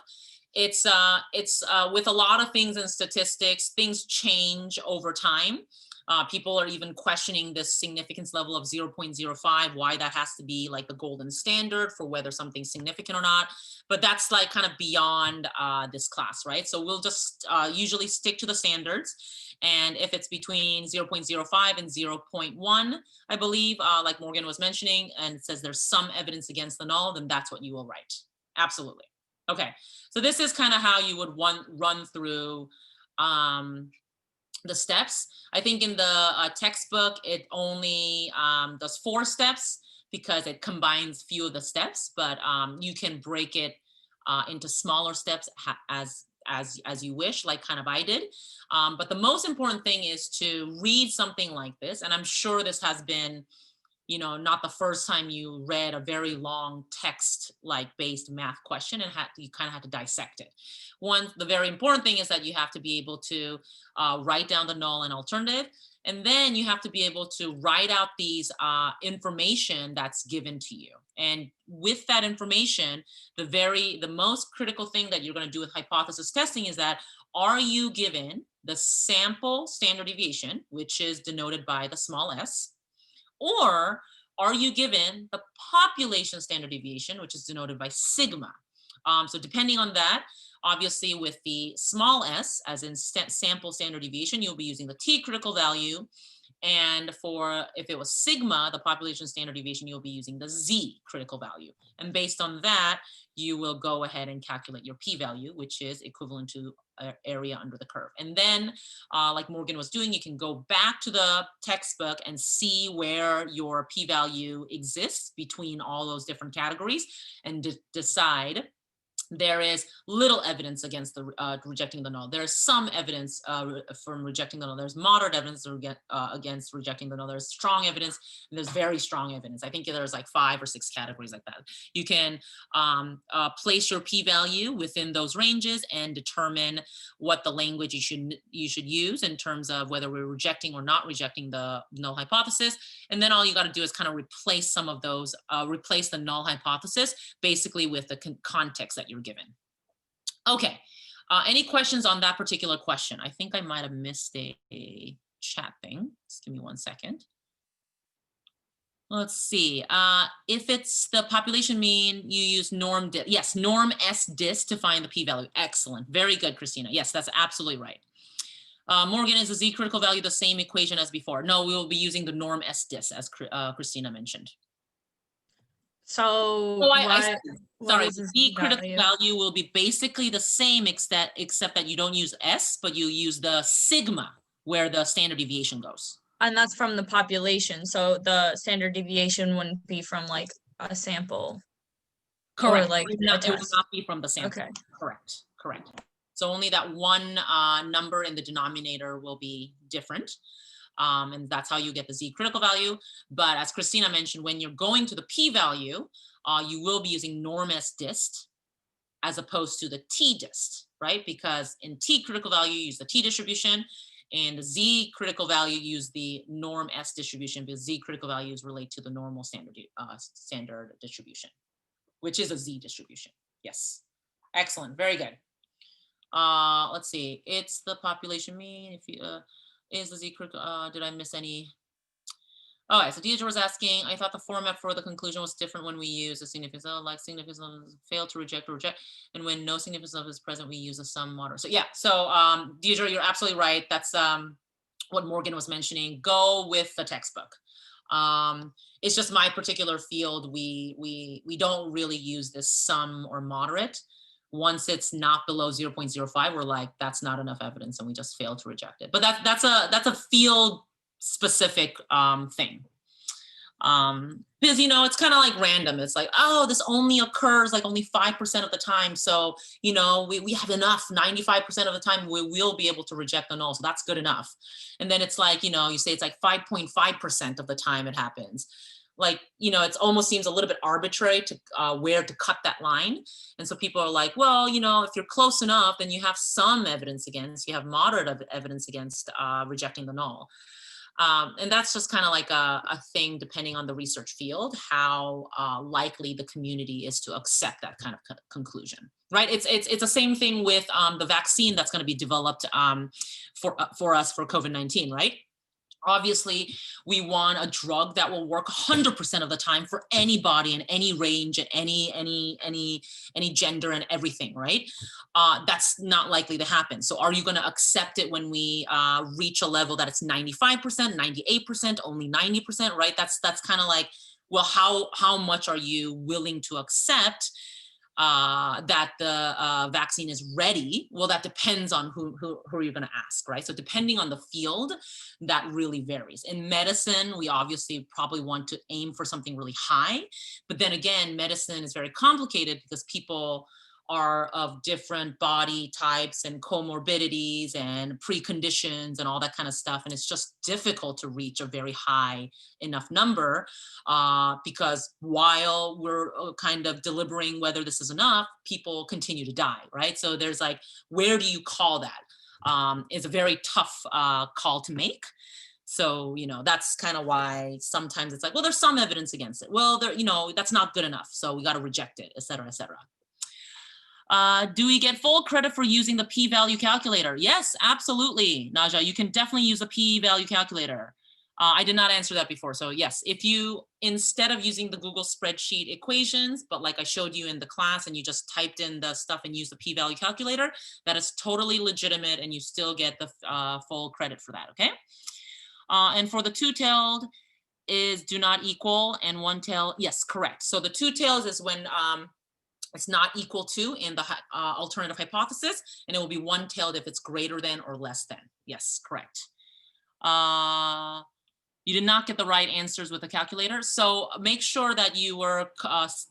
It's with a lot of things in statistics, things change over time. People are even questioning this significance level of 0.05, why that has to be like the golden standard for whether something's significant or not. But that's like kind of beyond this class, right? So we'll just usually stick to the standards. And if it's between 0.05 and 0.1, I believe, like Morgan was mentioning, and it says there's some evidence against the null, then that's what you will write. Absolutely. Okay, so this is kind of how you would run through the steps. I think in the textbook, it only does 4 steps because it combines few of the steps, but you can break it into smaller steps as you wish, like kind of I did. But the most important thing is to read something like this, and I'm sure this has been, you know, not the first time you read a very long text like based math question and you kind of had to dissect it. The very important thing is that you have to be able to write down the null and alternative, and then you have to be able to write out these information that's given to you. And with that information, the most critical thing that you're going to do with hypothesis testing is that, are you given the sample standard deviation, which is denoted by the small s, or are you given the population standard deviation, which is denoted by sigma? So depending on that, obviously with the small s, as in sample standard deviation, you'll be using the t critical value. And if it was sigma, the population standard deviation, you'll be using the z critical value. And based on that, you will go ahead and calculate your p-value, which is equivalent to area under the curve. And then, like Morgan was doing, you can go back to the textbook and see where your p-value exists between all those different categories and decide. There is little evidence against the rejecting the null. There's some evidence from rejecting the null. There's moderate evidence against rejecting the null. There's strong evidence, and there's very strong evidence. I think there's like 5 or 6 categories like that. You can place your p-value within those ranges and determine what the language you should use in terms of whether we're rejecting or not rejecting the null hypothesis. And then all you got to do is kind of replace some of those, replace the null hypothesis basically with the context that you're given. Okay, Any questions on that particular question? I think I might have missed a chat thing. Just give me 1 second. Let's see. If it's the population mean, you use norm. Yes, norm S dis to find the p-value. Excellent. Very good, Christina. Yes, that's absolutely right. Morgan, is the z critical value the same equation as before? No, we will be using the norm S dis as Christina mentioned. So Oh, sorry, is the this z critical value will be basically the same except that you don't use S, but you use the sigma where the standard deviation goes. And that's from the population. So the standard deviation wouldn't be from like a sample. Correct. Or like it would not be from the sample. Okay. Correct. So only that one number in the denominator will be different. And that's how you get the z critical value. But as Christina mentioned, when you're going to the p-value, you will be using norm S dist as opposed to the t dist, right? Because in t critical value, you use the t distribution, and the z critical value use the norm S distribution, because z critical values relate to the normal standard distribution, which is a z distribution. Yes, excellent, very good. Let's see, it's the population mean. If you is the z critical, did I miss any? All right, so Deidre was asking, I thought the format for the conclusion was different when we use a significance, like significance fail to reject or reject, and when no significance of is present, we use a sum moderate. So yeah, so Deidre, you're absolutely right. That's what Morgan was mentioning. Go with the textbook. It's just my particular field. We don't really use this sum or moderate. Once it's not below 0.05, we're like, that's not enough evidence, and we just fail to reject it. But that's a field specific thing. Because, you know, it's kind of like random. It's like, oh, this only occurs like only 5% of the time. So, you know, we have enough. 95% of the time we will be able to reject the null. So that's good enough. And then it's like, you know, you say it's like 5.5% of the time it happens. Like, you know, it almost seems a little bit arbitrary to where to cut that line. And so people are like, well, you know, if you're close enough, then you have some evidence against, you have moderate evidence against rejecting the null. And that's just kind of like a thing, depending on the research field, how likely the community is to accept that kind of conclusion, right? It's the same thing with the vaccine that's going to be developed for us for COVID-19, right? Obviously, we want a drug that will work 100% of the time for anybody in any range and any gender and everything, right? That's not likely to happen. So are you going to accept it when we reach a level that it's 95%, 98%, only 90%, right? That's kind of like, well, how much are you willing to accept that the vaccine is ready? Well, that depends on who you're going to ask, right? So depending on the field, that really varies. In medicine, we obviously probably want to aim for something really high, but then again, medicine is very complicated because people are of different body types and comorbidities and preconditions and all that kind of stuff. And it's just difficult to reach a very high enough number because while we're kind of deliberating whether this is enough, people continue to die, right? So there's like, where do you call that? It's a very tough call to make. So, you know, that's kind of why sometimes it's like, well, there's some evidence against it. Well, there, you know, that's not good enough. So we got to reject it, et cetera, et cetera. Do we get full credit for using the p-value calculator? Yes, absolutely, Naja. You can definitely use a p-value calculator. I did not answer that before. So yes, if you, instead of using the Google spreadsheet equations, but like I showed you in the class and you just typed in the stuff and used the p-value calculator, that is totally legitimate and you still get the full credit for that, okay? And for the two-tailed is do not equal and one-tailed, yes, correct. So the two-tails is when it's not equal to in the alternative hypothesis, and it will be one-tailed if it's greater than or less than. Yes, correct. You did not get the right answers with the calculator, so make sure that you were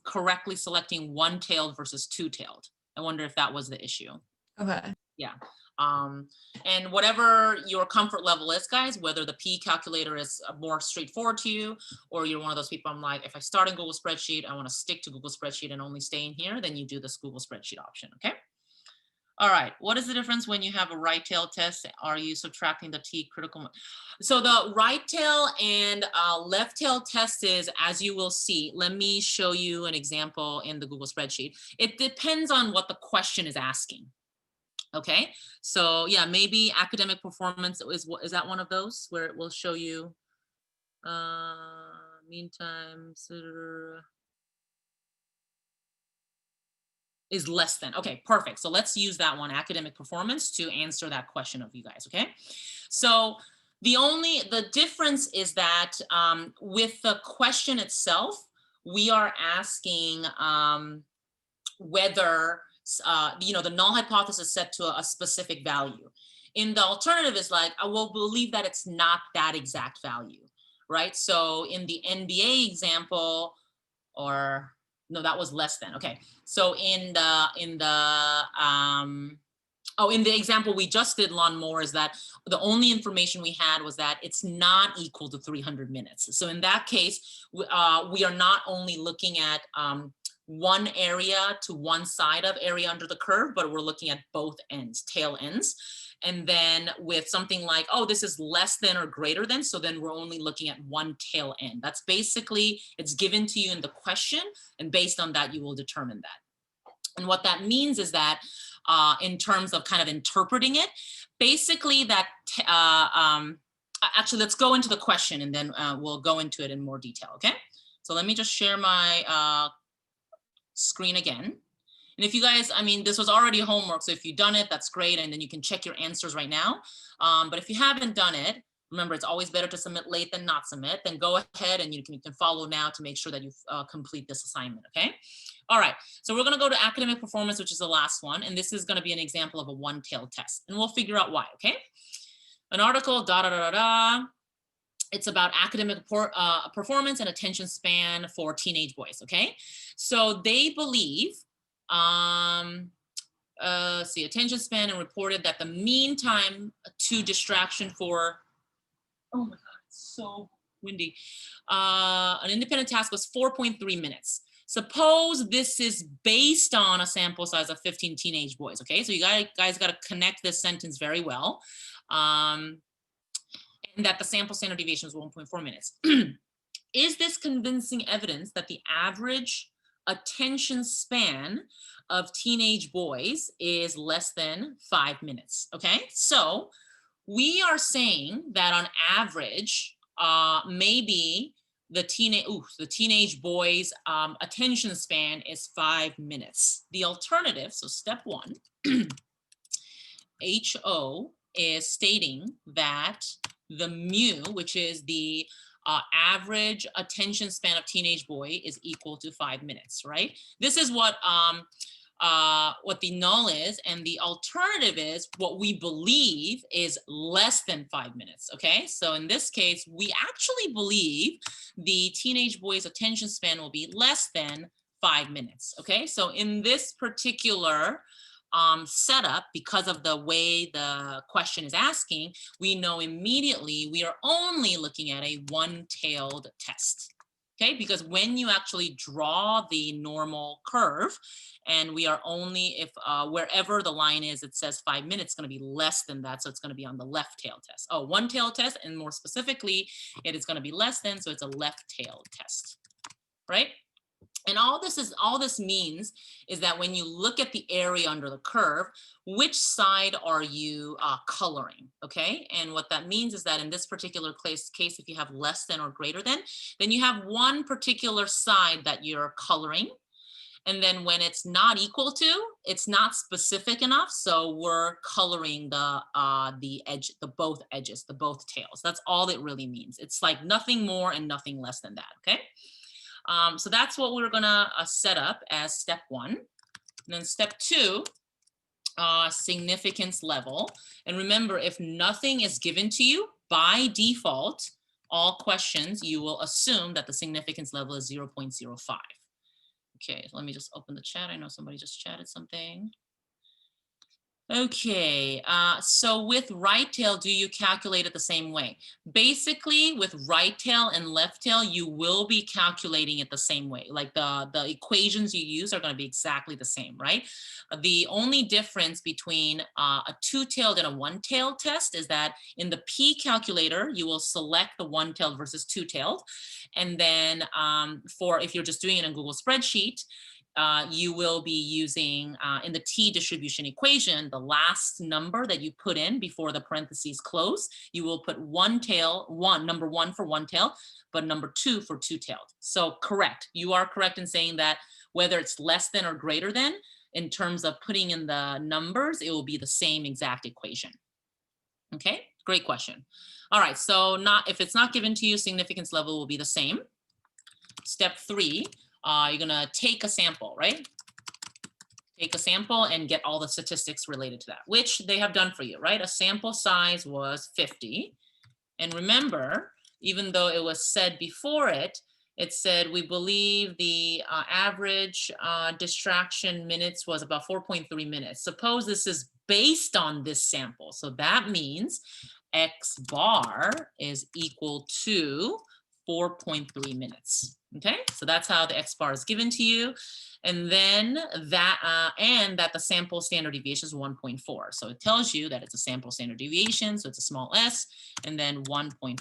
correctly selecting one-tailed versus two-tailed. I wonder if that was the issue. Okay. Yeah. And whatever your comfort level is, guys, whether the P calculator is more straightforward to you, or you're one of those people, I'm like, if I start in Google Spreadsheet, I want to stick to Google Spreadsheet and only stay in here, then you do this Google Spreadsheet option, okay? All right, what is the difference when you have a right tail test? Are you subtracting the T critical? So the right tail and left tail test is, as you will see, let me show you an example in the Google Spreadsheet. It depends on what the question is asking. Okay, so yeah, maybe academic performance is that one of those where it will show you meantime is less than. Okay, perfect. So let's use that one, academic performance, to answer that question of you guys. Okay, so the difference is that with the question itself, we are asking whether the null hypothesis set to a specific value. In the alternative is like, I will believe that it's not that exact value, right? So in the NBA example, or no, that was less than. Okay, so in the example we just did, lawnmower, is that the only information we had was that it's not equal to 300 minutes. So in that case, we are not only looking at one area to one side of area under the curve, but we're looking at both ends, tail ends. And then with something like, oh, this is less than or greater than, so then we're only looking at one tail end. That's basically, it's given to you in the question, and based on that, you will determine that. And what that means is that in terms of kind of interpreting it, basically that, actually, let's go into the question and then we'll go into it in more detail, okay? So let me just share my screen again. And if you guys, I mean, this was already homework, so if you've done it, that's great, and then you can check your answers right now. But if you haven't done it, remember, it's always better to submit late than not submit. Then go ahead and you can follow now to make sure that you complete this assignment, okay? All right, so we're gonna go to academic performance, which is the last one, and this is gonna be an example of a one-tailed test, and we'll figure out why, okay? An article, it's about academic performance and attention span for teenage boys, okay? So they believe, attention span, and reported that the mean time to distraction for, oh my God, it's so windy. An independent task was 4.3 minutes. Suppose this is based on a sample size of 15 teenage boys, okay? So you guys got to connect this sentence very well. And that the sample standard deviation is 1.4 minutes. Is this convincing evidence that the average attention span of teenage boys is less than 5 minutes? Okay, so we are saying that on average, maybe the teenage boys' attention span is 5 minutes. The alternative, so step one, HO is stating that the mu, which is the average attention span of teenage boy, is equal to 5 minutes, right? This is what the null is, and the alternative is what we believe is less than 5 minutes, okay? So in this case, we actually believe the teenage boy's attention span will be less than 5 minutes, okay? So in this particular setup, because of the way the question is asking, we know immediately we are only looking at a one-tailed test, okay? Because when you actually draw the normal curve, and we are only, if wherever the line is, it says 5 minutes, it's going to be less than that, so it's going to be on the left tail test. Oh, one tail test, and more specifically, it is going to be less than, so it's a left tailed test, right? And all this means is that when you look at the area under the curve, which side are you coloring, okay? And what that means is that in this particular case, if you have less than or greater than, then you have one particular side that you're coloring. And then when it's not equal to, it's not specific enough, so we're coloring the edge, the both edges, the both tails. That's all it really means. It's like nothing more and nothing less than that, okay? So that's what we're gonna set up as step one. And then step two, significance level. And remember, if nothing is given to you, by default, all questions, you will assume that the significance level is 0.05. Okay, let me just open the chat. I know somebody just chatted something. Okay, so with right tail, do you calculate it the same way? Basically, with right tail and left tail, you will be calculating it the same way. Like the equations you use are going to be exactly the same, right? The only difference between a two-tailed and a one-tailed test is that in the P calculator, you will select the one-tailed versus two-tailed. And then if you're just doing it in Google spreadsheet, you will be using in the t distribution equation, the last number that you put in before the parentheses close, you will put number one for one tail, but number two for two-tailed. So correct, you are correct in saying that whether it's less than or greater than, in terms of putting in the numbers, it will be the same exact equation. Okay, great question. All right, so if it's not given to you, significance level will be the same. Step 3, you're gonna take a sample, right? Take a sample and get all the statistics related to that, which they have done for you, right? A sample size was 50. And remember, even though it was said before it said we believe the average distraction minutes was about 4.3 minutes. Suppose this is based on this sample. So that means X bar is equal to 4.3 minutes. Okay, so that's how the X bar is given to you. And then that the sample standard deviation is 1.4. So it tells you that it's a sample standard deviation. So it's a small s and then 1.4.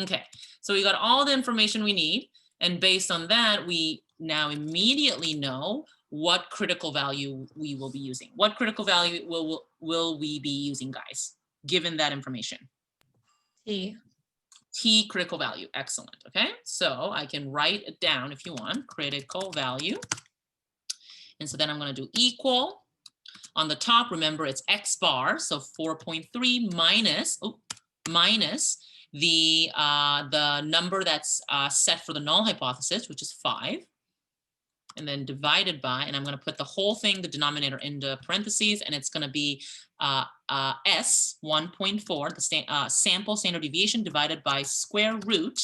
Okay, so we got all the information we need. And based on that, we now immediately know what critical value we will be using. What critical value will we be using, guys, given that information? T critical value. Excellent. Okay, so I can write it down if you want, critical value. And so then I'm going to do equal. On the top, remember it's X bar, so 4.3 minus the number that's set for the null hypothesis, which is 5. And then divided by, and I'm going to put the whole thing, the denominator, into parentheses, and it's going to be S 1.4, the sample standard deviation, divided by square root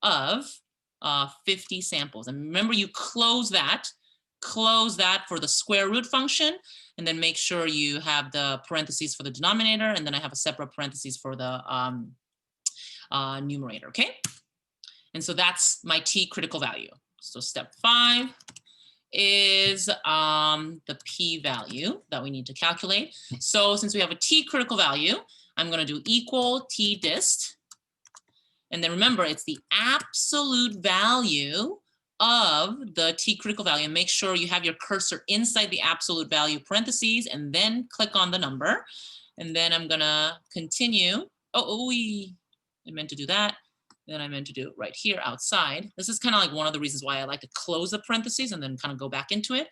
of 50 samples. And remember, you close that for the square root function, and then make sure you have the parentheses for the denominator, and then I have a separate parentheses for the numerator. Okay, and so that's my T critical value. So step 5 is the p-value that we need to calculate. So since we have a T critical value, I'm going to do equal T dist. And then remember, it's the absolute value of the T critical value. And make sure you have your cursor inside the absolute value parentheses and then click on the number. And then I'm going to continue. I meant to do that. Then I meant to do it right here outside. This is kind of like one of the reasons why I like to close the parentheses and then kind of go back into it.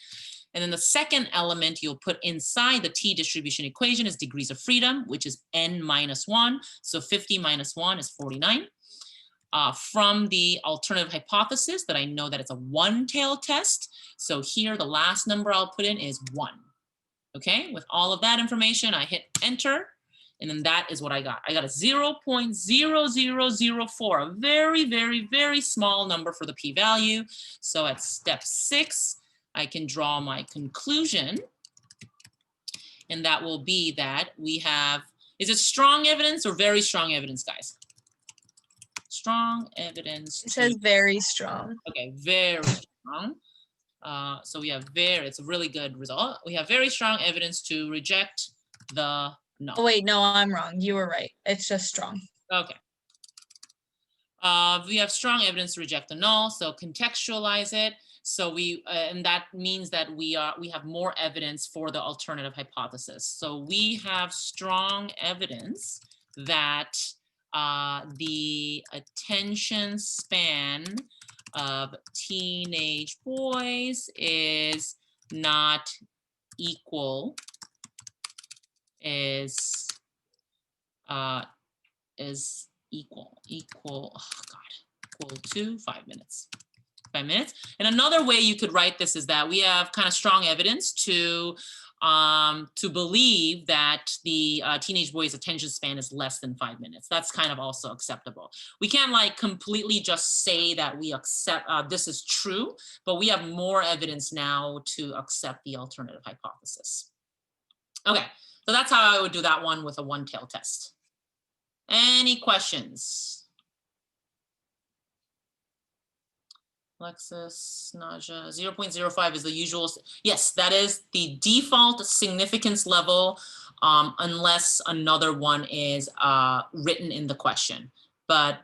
And then the second element you'll put inside the T distribution equation is degrees of freedom, which is n minus 1. So 50 minus 1 is 49. From the alternative hypothesis that I know that it's a one-tailed test. So here the last number I'll put in is 1. Okay, with all of that information, I hit enter. And then that is what I got. I got a 0.0004, a very, very, very small number for the p-value. So at step 6, I can draw my conclusion. And that will be that we have, is it strong evidence or very strong evidence, guys? Strong evidence. It says very strong. Okay, very strong. So we have it's a really good result. We have very strong evidence to reject the null. Oh, wait, no, I'm wrong. You were right. It's just strong. Okay. We have strong evidence to reject the null, so contextualize it. So and that means that we have more evidence for the alternative hypothesis. So we have strong evidence that the attention span of teenage boys is not equal is equal to 5 minutes. 5 minutes. And another way you could write this is that we have kind of strong evidence to believe that the teenage boy's attention span is less than 5 minutes. That's kind of also acceptable. We can't like completely just say that we accept this is true, but we have more evidence now to accept the alternative hypothesis. Okay. So that's how I would do that one with a one-tailed test. Any questions? Alexis, Naja, 0.05 is the usual. Yes, that is the default significance level unless another one is written in the question. But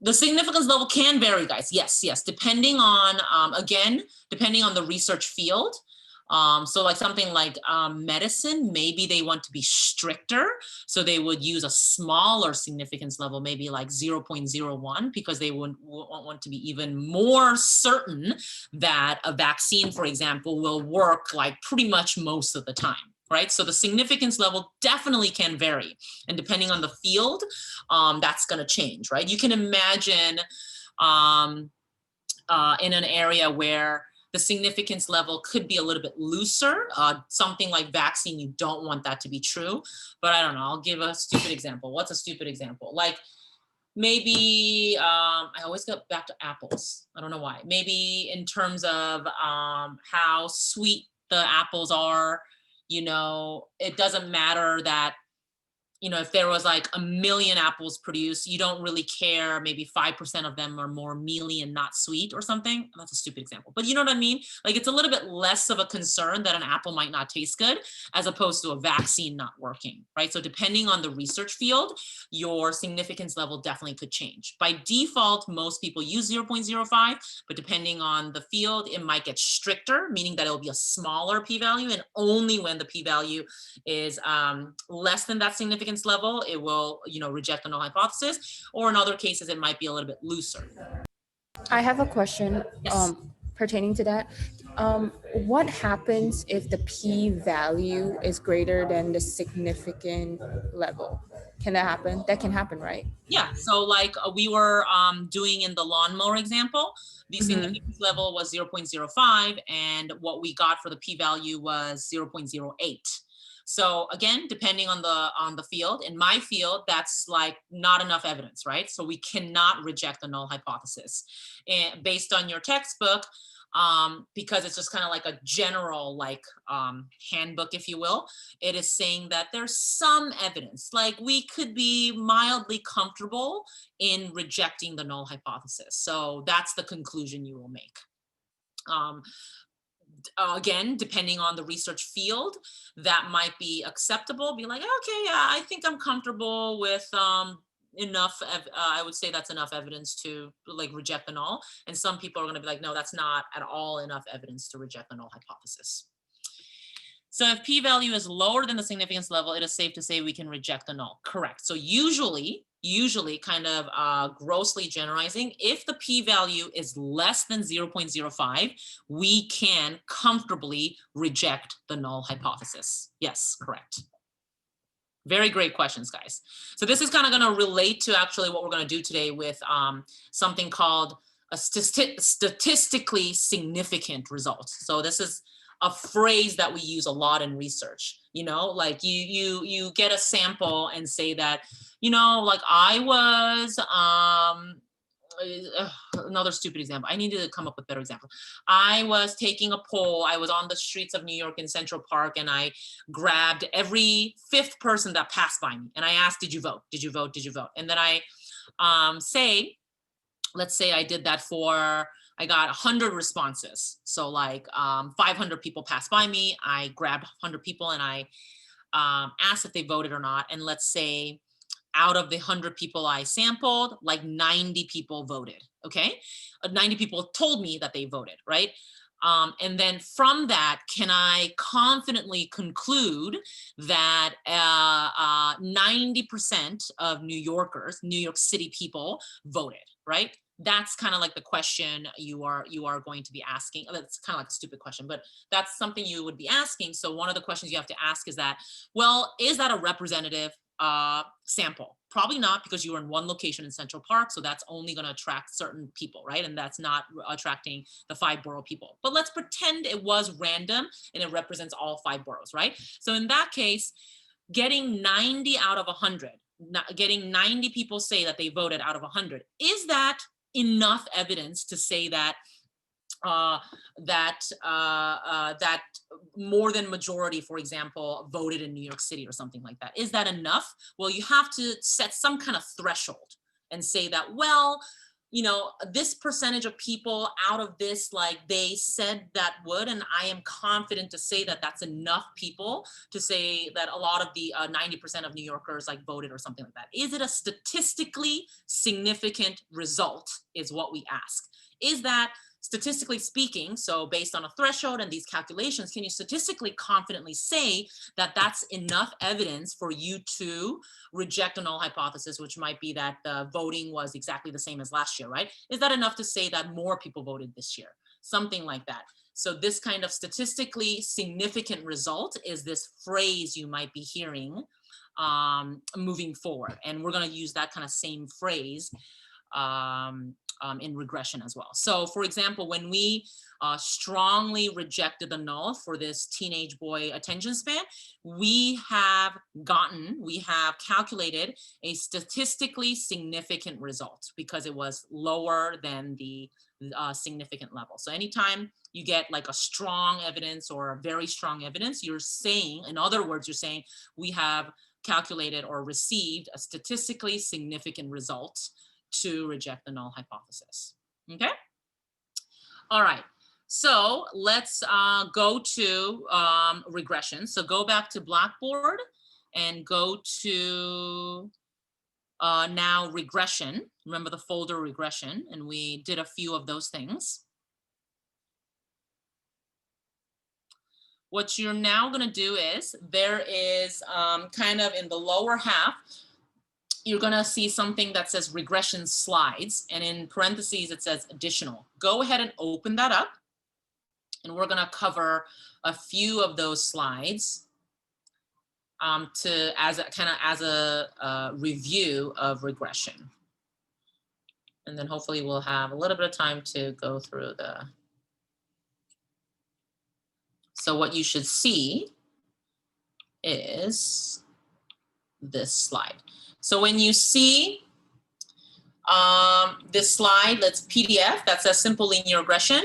The significance level can vary, guys. Yes, depending on, again, depending on the research field. So like something like medicine, maybe they want to be stricter. So they would use a smaller significance level, maybe like 0.01, because they would want to be even more certain that a vaccine, for example, will work like pretty much most of the time. Right? So the significance level definitely can vary. And depending on the field, that's going to change, right? You can imagine in an area where the significance level could be a little bit looser, something like vaccine, you don't want that to be true. But I don't know, I'll give a stupid example. What's a stupid example? Like maybe, I always go back to apples. I don't know why. Maybe in terms of how sweet the apples are, you know, it doesn't matter that, you know, if there was like 1 million apples produced, you don't really care. Maybe 5% of them are more mealy and not sweet or something. That's a stupid example, but you know what I mean? Like it's a little bit less of a concern that an apple might not taste good as opposed to a vaccine not working, right? So depending on the research field, your significance level definitely could change. By default, most people use 0.05, but depending on the field, it might get stricter, meaning that it'll be a smaller p-value, and only when the p-value is less than that significance level, it will, you know, reject the null hypothesis, or in other cases, it might be a little bit looser. I have a question Yes. pertaining to that. What happens if the p-value is greater than the significant level? Can that happen? That can happen, right? Yeah, so like we were doing in the lawnmower example, the significance level was 0.05, and what we got for the p-value was 0.08. So again, depending on the field, in my field, that's like not enough evidence, right? So we cannot reject the null hypothesis. And based on your textbook, because it's just kind of like a general like handbook, if you will, it is saying that there's some evidence, like we could be mildly comfortable in rejecting the null hypothesis. So that's the conclusion you will make. Again, depending on the research field, that might be acceptable. Be like, okay, yeah, I think I'm comfortable with enough. I would say that's enough evidence to like reject the null. And some people are going to be like, no, that's not at all enough evidence to reject the null hypothesis. So if p-value is lower than the significance level, it is safe to say we can reject the null. Correct. So usually kind of grossly generalizing, if the p-value is less than 0.05, we can comfortably reject the null hypothesis. Yes, correct. Very great questions, guys. So this is kind of going to relate to actually what we're going to do today with something called a statistically significant result. So this is a phrase that we use a lot in research, you know, like you get a sample and say that, you know, like I was, another stupid example. I need to come up with a better example. I was taking a poll. I was on the streets of New York in Central Park, and I grabbed every 5th person that passed by me. And I asked, did you vote? Did you vote? Did you vote? And then I let's say I did that for, I got 100 responses. So like 500 people passed by me. I grabbed 100 people and I asked if they voted or not. And let's say out of the 100 people I sampled, like 90 people voted, okay? 90 people told me that they voted, right? And then from that, can I confidently conclude that 90% of New Yorkers, New York City people voted, right? That's kind of like the question you are going to be asking. That's kind of like a stupid question, but that's something you would be asking. So one of the questions you have to ask is that, well, is that a representative sample? Probably not, because you were in one location in Central Park, so that's only going to attract certain people, right? And that's not attracting the 5 borough people. But let's pretend it was random and it represents all 5 boroughs, right? So in that case, getting 90 out of 100, getting 90 people say that they voted out of 100, is that enough evidence to say that that more than majority, for example, voted in New York City or something like that? Is that enough? Well, you have to set some kind of threshold and say that, well, this percentage of people out of this, like they said that would, and I am confident to say that that's enough people to say that a lot of the 90% of New Yorkers like voted or something like that. Is it a statistically significant result is what we ask. Is that statistically speaking, so based on a threshold and these calculations, can you statistically confidently say that that's enough evidence for you to reject a null hypothesis, which might be that the voting was exactly the same as last year, right? Is that enough to say that more people voted this year? Something like that. So this kind of statistically significant result is this phrase you might be hearing moving forward. And we're going to use that kind of same phrase in regression as well. So for example, when we strongly rejected the null for this teenage boy attention span, we have calculated a statistically significant result because it was lower than the significant level. So anytime you get like a strong evidence or a very strong evidence, you're saying, in other words, you're saying we have calculated or received a statistically significant result to reject the null hypothesis. Okay. All right. So let's go to regression. So go back to Blackboard and go to now regression. Remember the folder regression, and we did a few of those things. What you're now going to do is there is kind of in the lower half, you're going to see something that says regression slides, and in parentheses it says additional. Go ahead and open that up, and we're going to cover a few of those slides as a review of regression, and then hopefully we'll have a little bit of time to go through the. So what you should see is this slide. So when you see this slide, that's PDF, that says simple linear regression,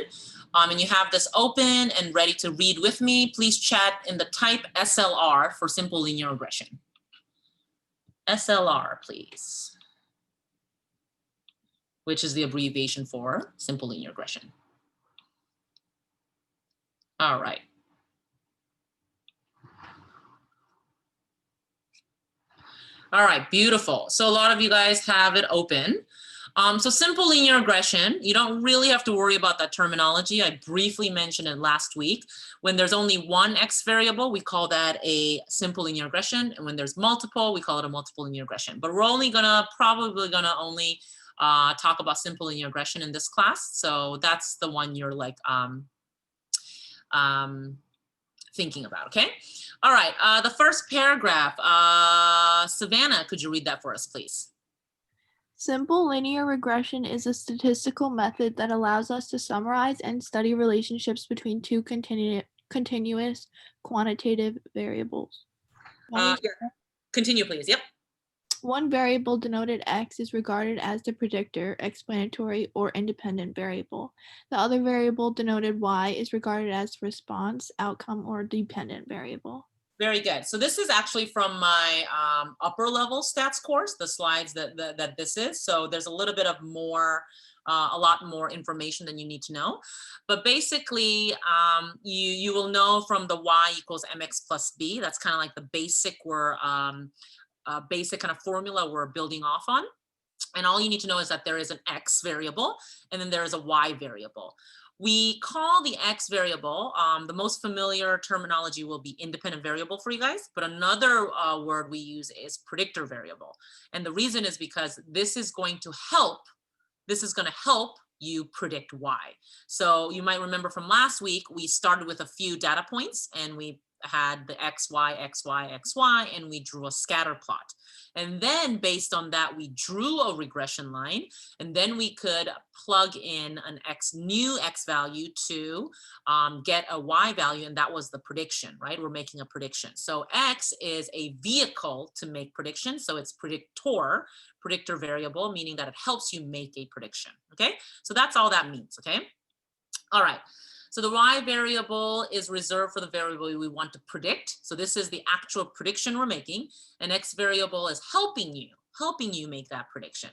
and you have this open and ready to read with me, please chat in the type SLR for simple linear regression. SLR, please. Which is the abbreviation for simple linear regression. All right. All right, beautiful. So a lot of you guys have it open. So simple linear regression, you don't really have to worry about that terminology. I briefly mentioned it last week. When there's only one X variable, we call that a simple linear regression. And when there's multiple, we call it a multiple linear regression. But we're probably gonna only talk about simple linear regression in this class. So that's the one you're like thinking about, okay? All right, the first paragraph, Savannah, could you read that for us, please? Simple linear regression is a statistical method that allows us to summarize and study relationships between two continuous quantitative variables. Yeah. Continue, please. Yep. One variable denoted X is regarded as the predictor, explanatory, or independent variable. The other variable denoted Y is regarded as response, outcome, or dependent variable. Very good. So this is actually from my upper level stats course, the slides that this is. So there's a little bit of more, a lot more information than you need to know. But basically, you will know from the Y equals MX plus B. That's kind of like the basic basic kind of formula we're building off on. And all you need to know is that there is an X variable and then there is a Y variable. We call the X variable, the most familiar terminology will be independent variable for you guys, but another word we use is predictor variable. And the reason is because this is going to help you predict Y. So you might remember from last week, we started with a few data points and we had the X, Y, X, Y, X, Y, and we drew a scatter plot. And then based on that, we drew a regression line, and then we could plug in an new X value to get a Y value, and that was the prediction, right? We're making a prediction. So X is a vehicle to make predictions. So it's predictor variable, meaning that it helps you make a prediction, okay? So that's all that means, okay? All right. So the Y variable is reserved for the variable we want to predict. So this is the actual prediction we're making. And X variable is helping you make that prediction.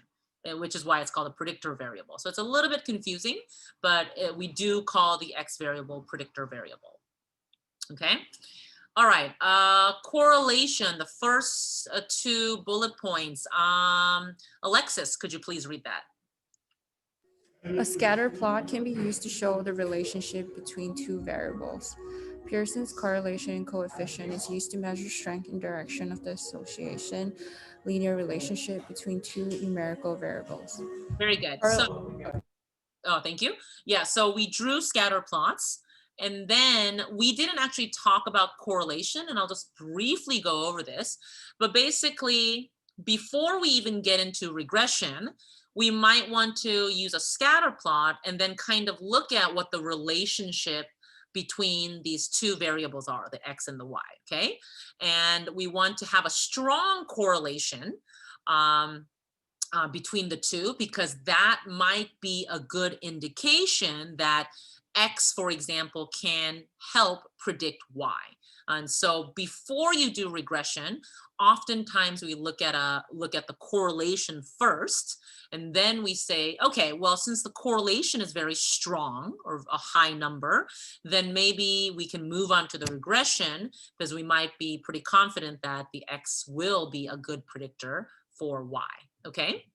which is why it's called a predictor variable. So it's a little bit confusing, but we do call the X variable predictor variable. Okay. All right. Correlation, the first two bullet points. Alexis, could you please read that? A scatter plot can be used to show the relationship between two variables. Pearson's correlation coefficient is used to measure strength and direction of the association linear relationship between two numerical variables. Very good. So, oh, thank you. Yeah, so we drew scatter plots, and then we didn't actually talk about correlation, and I'll just briefly go over this. But basically, before we even get into regression, we might want to use a scatter plot and then kind of look at what the relationship between these two variables are, the X and the Y, okay? And we want to have a strong correlation between the two, because that might be a good indication that X, for example, can help predict Y. And so before you do regression, oftentimes we look at the correlation first, and then we say, okay, well, since the correlation is very strong or a high number, then maybe we can move on to the regression, because we might be pretty confident that the X will be a good predictor for Y. Okay.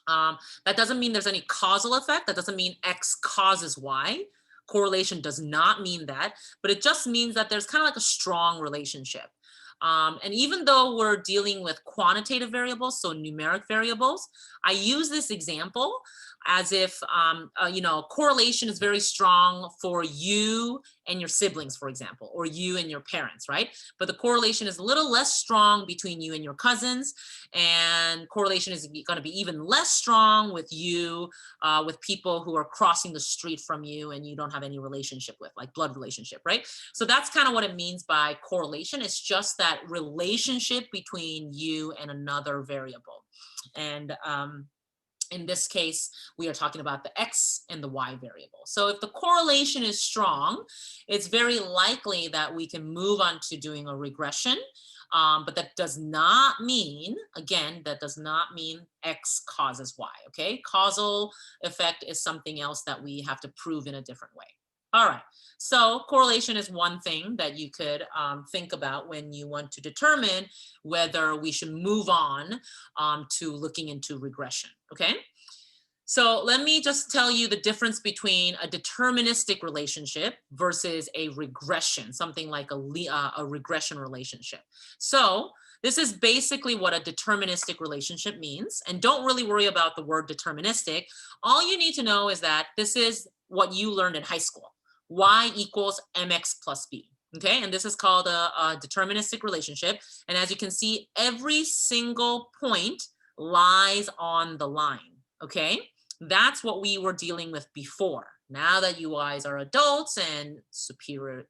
That doesn't mean there's any causal effect. That doesn't mean X causes Y. Correlation does not mean that, but it just means that there's kind of like a strong relationship. And even though we're dealing with quantitative variables, so numeric variables, I use this example as if, you know, correlation is very strong for you and your siblings, for example, or you and your parents, right? But the correlation is a little less strong between you and your cousins, and correlation is going to be even less strong with you, with people who are crossing the street from you and you don't have any relationship with, like blood relationship, right? So that's kind of what it means by correlation. It's just that relationship between you and another variable. And in this case, we are talking about the X and the Y variable. So if the correlation is strong, it's very likely that we can move on to doing a regression. But that does not mean, again, that does not mean X causes Y, okay? Causal effect is something else that we have to prove in a different way. All right, so correlation is one thing that you could think about when you want to determine whether we should move on to looking into regression, okay? So let me just tell you the difference between a deterministic relationship versus a regression, something like a regression relationship. So this is basically what a deterministic relationship means. And don't really worry about the word deterministic. All you need to know is that this is what you learned in high school. Y equals mx plus b. Okay, and this is called a deterministic relationship. And as you can see, every single point lies on the line. Okay, that's what we were dealing with before. Now that you guys are adults and superior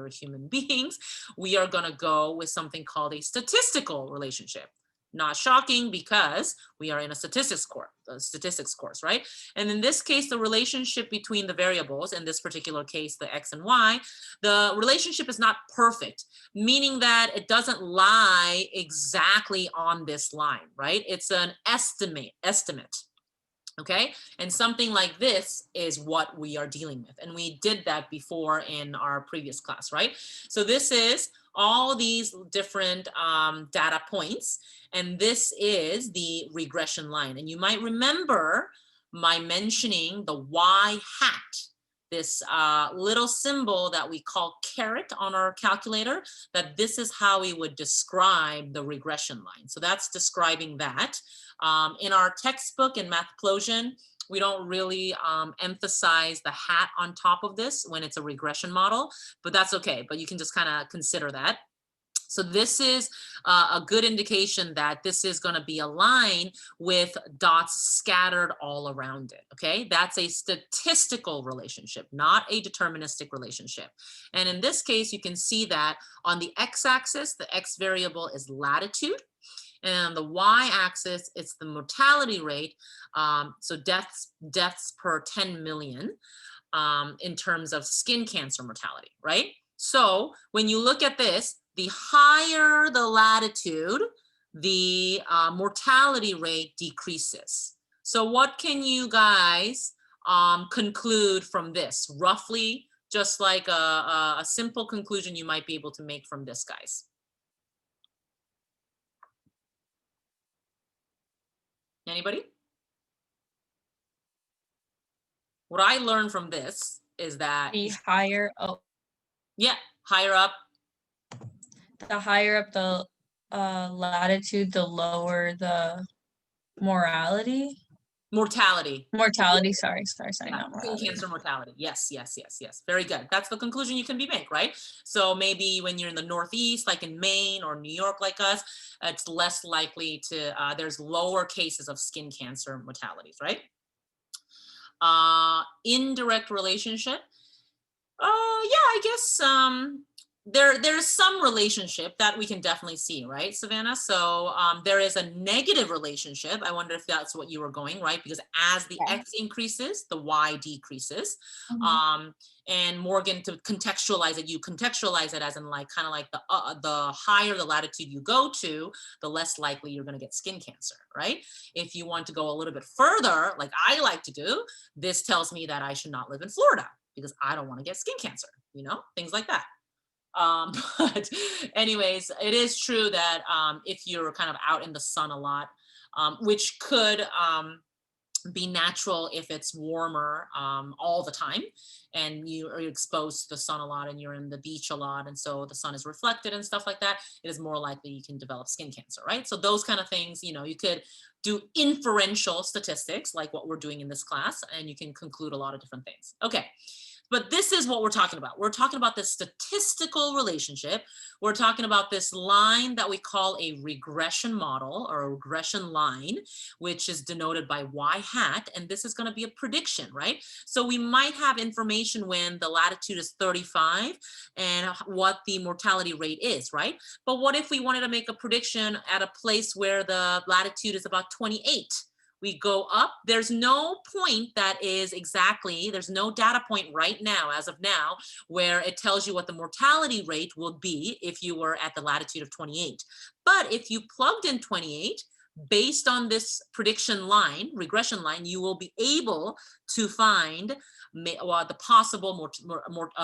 human beings, we are going to go with something called a statistical relationship. Not shocking, because we are in a statistics course, right? And in this case, the relationship between the variables, in this particular case, the X and Y, the relationship is not perfect, meaning that it doesn't lie exactly on this line, right? It's an estimate. Okay, and something like this is what we are dealing with. And we did that before in our previous class, right? So this is all these different data points, and this is the regression line. And you might remember my mentioning the Y hat, this little symbol that we call caret on our calculator, that this is how we would describe the regression line. So that's describing that. In our textbook in Mathplosion, we don't really emphasize the hat on top of this when it's a regression model, but that's okay. But you can just kind of consider that. So this is a good indication that this is going to be a line with dots scattered all around it, okay? That's a statistical relationship, not a deterministic relationship. And in this case, you can see that on the x-axis, the x variable is latitude. And on the y-axis, it's the mortality rate, so deaths per 10 million in terms of skin cancer mortality, right? So when you look at this, the higher the latitude, the mortality rate decreases. So what can you guys conclude from this? Roughly, just like a simple conclusion you might be able to make from this, guys. Anybody? What I learned from this is that The higher, oh, yeah, higher up. the higher up the latitude, the lower the mortality. Mortality. Sorry, Yeah, not skin morality. cancer mortality. Yes. Very good. That's the conclusion you can be made, right? So maybe when you're in the Northeast, like in Maine or New York, like us, it's less likely to, there's lower cases of skin cancer mortalities, right? Indirect relationship. Yeah, I guess there's some relationship that we can definitely see, right, Savannah? So there is a negative relationship. I wonder if that's what you were going, right? Because as the X increases, the Y decreases. And Morgan, to contextualize it, you contextualize it as in like kind of like the higher the latitude you go to, the less likely you're going to get skin cancer, right? If you want to go a little bit further, like I like to do, this tells me that I should not live in Florida because I don't want to get skin cancer, you know, things like that. But anyways, it is true that if you're kind of out in the sun a lot, which could be natural if it's warmer all the time and you are exposed to the sun a lot and you're in the beach a lot and so the sun is reflected and stuff like that, it is more likely you can develop skin cancer, right? So those kind of things, you know, you could do inferential statistics like what we're doing in this class and you can conclude a lot of different things. Okay. But this is what we're talking about. We're talking about this statistical relationship. We're talking about this line that we call a regression model or a regression line, which is denoted by Y hat. And this is going to be a prediction, right? So we might have information when the latitude is 35 and what the mortality rate is, right? But what if we wanted to make a prediction at a place where the latitude is about 28? We go up, there's no point that is exactly, there's no data point right now, as of now, where it tells you what the mortality rate would be if you were at the latitude of 28. But if you plugged in 28, based on this prediction line, regression line, you will be able to find the possible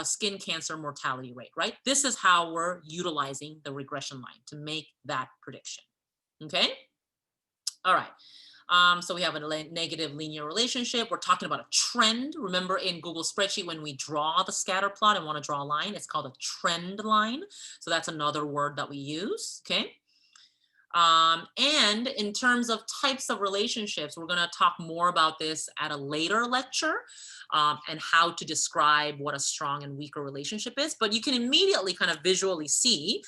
skin cancer mortality rate, right? This is how we're utilizing the regression line to make that prediction, okay? All right. So we have a negative linear relationship. We're talking about a trend. Remember in Google spreadsheet, when we draw the scatter plot and want to draw a line, it's called a trend line. So that's another word that we use, okay? And in terms of types of relationships, we're going to talk more about this at a later lecture and how to describe what a strong and weaker relationship is. But you can immediately kind of visually see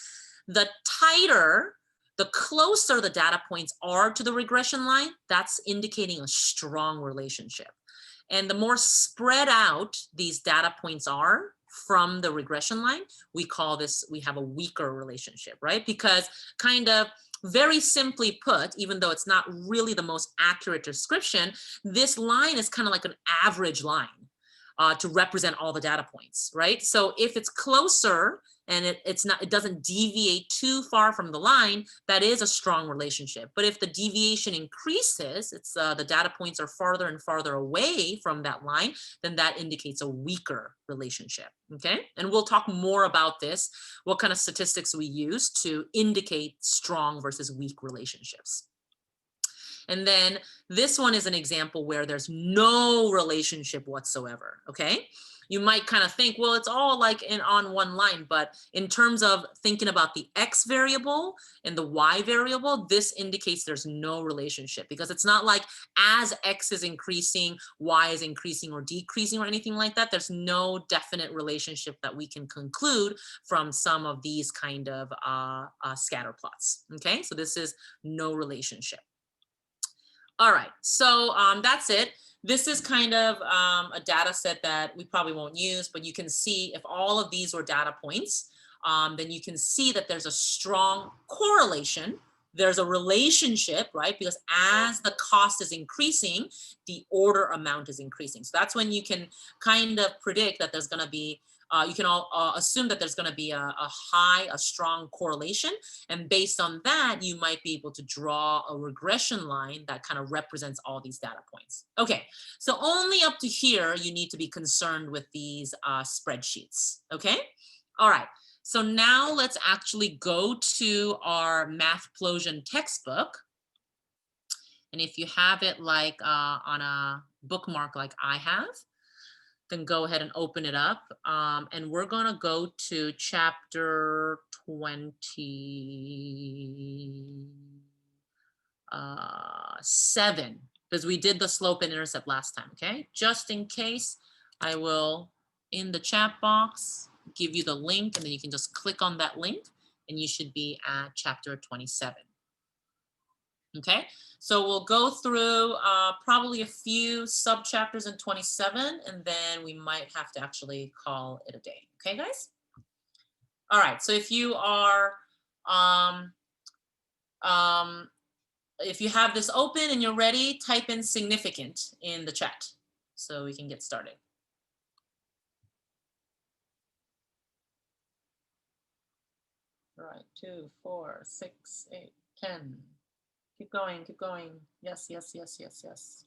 the tighter, the closer the data points are to the regression line, that's indicating a strong relationship. And the more spread out these data points are from the regression line, we call this, we have a weaker relationship, right? Because kind of very simply put, even though it's not really the most accurate description, this line is kind of like an average line to represent all the data points, right? So if it's closer and it doesn't deviate too far from the line, that is a strong relationship. But if the deviation increases, it's the data points are farther and farther away from that line, then that indicates a weaker relationship, okay? And we'll talk more about this, what kind of statistics we use to indicate strong versus weak relationships. And then this one is an example where there's no relationship whatsoever, okay? You might kind of think, well, it's all like on one line, but in terms of thinking about the X variable and the Y variable, this indicates there's no relationship because it's not like as X is increasing, Y is increasing or decreasing or anything like that. There's no definite relationship that we can conclude from some of these kind of scatter plots, okay? So this is no relationship. All right, so that's it. This is kind of a data set that we probably won't use, but you can see if all of these were data points, then you can see that there's a strong correlation. There's a relationship, right? Because as the cost is increasing, the order amount is increasing. So that's when you can kind of predict that there's gonna be you can all assume that there's going to be a strong correlation. And based on that, you might be able to draw a regression line that kind of represents all these data points. Okay, so only up to here, you need to be concerned with these spreadsheets. Okay, all right. So now let's actually go to our Mathplosion textbook. And if you have it like on a bookmark like I have, then go ahead and open it up. And we're going to go to chapter 27, because we did the slope and intercept last time, okay? Just in case, I will, in the chat box, give you the link, and then you can just click on that link, and you should be at chapter 27. Okay, so we'll go through probably a few sub chapters in 27, and then we might have to actually call it a day. Okay, guys? All right, so if you are, if you have this open and you're ready, type in significant in the chat so we can get started. All right, 2, 4, 6, 8, 10. Keep going, keep going. Yes, yes, yes, yes, yes.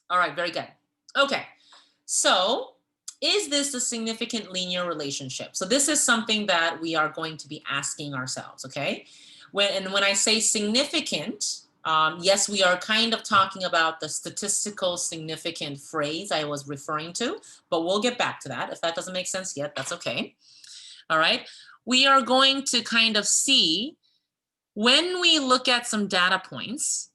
All right, very good. Okay, so is this a significant linear relationship? So this is something that we are going to be asking ourselves, okay? When I say significant, yes, we are kind of talking about the statistical significant phrase I was referring to, but we'll get back to that. If that doesn't make sense yet, that's okay. All right, we are going to kind of see, when we look at some data points,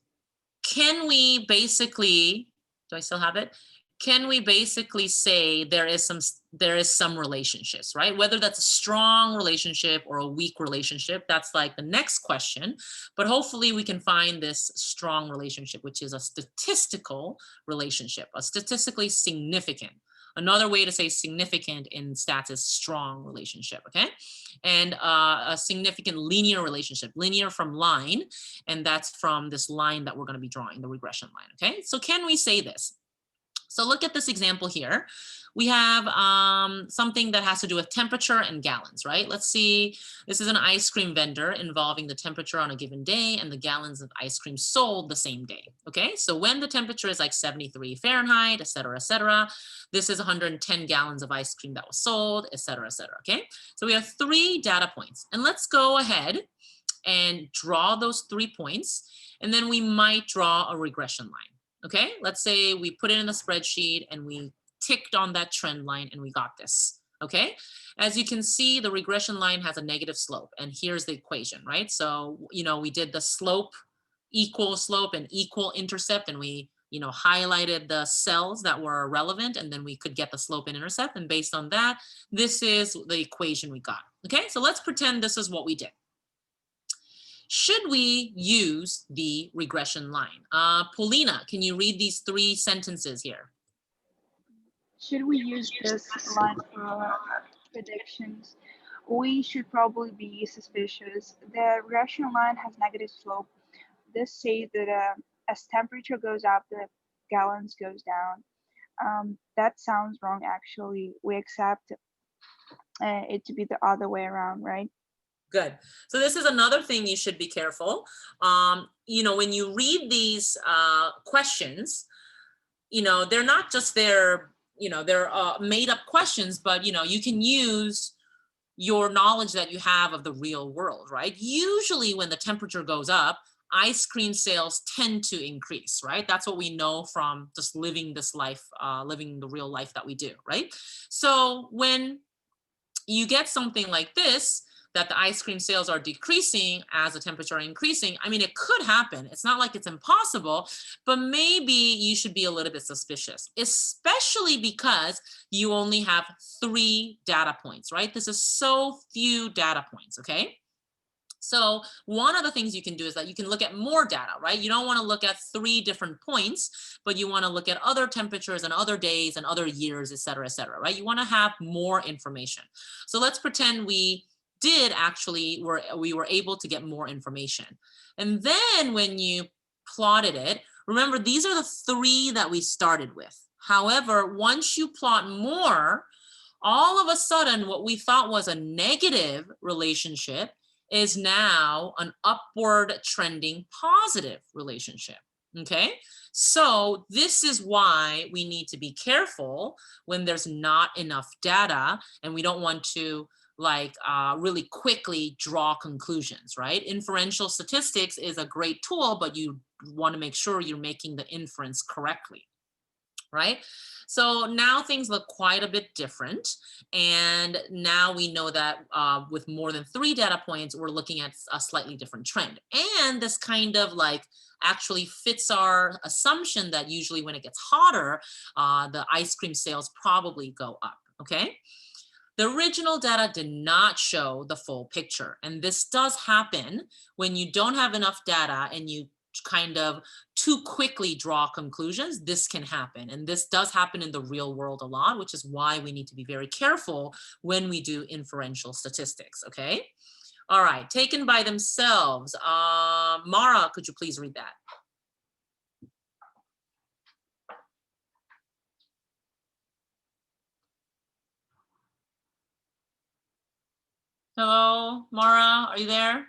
can we basically, do I still have it? Can we basically say there is some relationships, right? Whether that's a strong relationship or a weak relationship, that's like the next question. But hopefully we can find this strong relationship, which is a statistical relationship, a statistically significant. Another way to say significant in stats is strong relationship, okay? And a significant linear relationship, linear from line, and that's from this line that we're going to be drawing, the regression line, okay? So can we say this? So look at this example here. We have something that has to do with temperature and gallons, right? Let's see, this is an ice cream vendor involving the temperature on a given day and the gallons of ice cream sold the same day, okay? So when the temperature is like 73 Fahrenheit, et cetera, this is 110 gallons of ice cream that was sold, et cetera, okay? So we have 3 data points, and let's go ahead and draw those 3 points, and then we might draw a regression line. Okay, let's say we put it in the spreadsheet and we ticked on that trend line and we got this. Okay, as you can see, the regression line has a negative slope, and here's the equation, right? So, you know, we did the slope and equal intercept, and we, you know, highlighted the cells that were relevant, and then we could get the slope and intercept. And based on that, this is the equation we got. Okay, so let's pretend this is what we did. Should we use the regression line? Paulina, can you read these 3 sentences here? Should we use this line for predictions? We should probably be suspicious. The regression line has negative slope. This says that as temperature goes up, the gallons goes down. That sounds wrong, actually. We accept it to be the other way around, right? Good. So this is another thing you should be careful. You know, when you read these questions, you know, they're not just their, you know, they're made up questions, but, you know, you can use your knowledge that you have of the real world, right? Usually when the temperature goes up, ice cream sales tend to increase, right? That's what we know from just living this life, living the real life that we do, right? So when you get something like this, that the ice cream sales are decreasing as the temperature are increasing, I mean, it could happen. It's not like it's impossible, but maybe you should be a little bit suspicious, especially because you only have 3 data points, right? This is so few data points, okay? So one of the things you can do is that you can look at more data, right? You don't want to look at 3 different points, but you want to look at other temperatures and other days and other years, et cetera, right? You want to have more information. So let's pretend we did actually, we were able to get more information. And then when you plotted it, remember, these are the 3 that we started with, However, once you plot more, all of a sudden, what we thought was a negative relationship is now an upward trending positive relationship. Okay, so this is why we need to be careful when there's not enough data and we don't want to like really quickly draw conclusions, right? Inferential statistics is a great tool, but you want to make sure you're making the inference correctly, right? So now things look quite a bit different. And now we know that with more than 3 data points, we're looking at a slightly different trend. And this kind of like actually fits our assumption that usually when it gets hotter, the ice cream sales probably go up, okay? The original data did not show the full picture. And this does happen when you don't have enough data and you kind of too quickly draw conclusions. This can happen. And this does happen in the real world a lot, which is why we need to be very careful when we do inferential statistics, okay? All right, taken by themselves. Mara, could you please read that? Hello, Mara, are you there?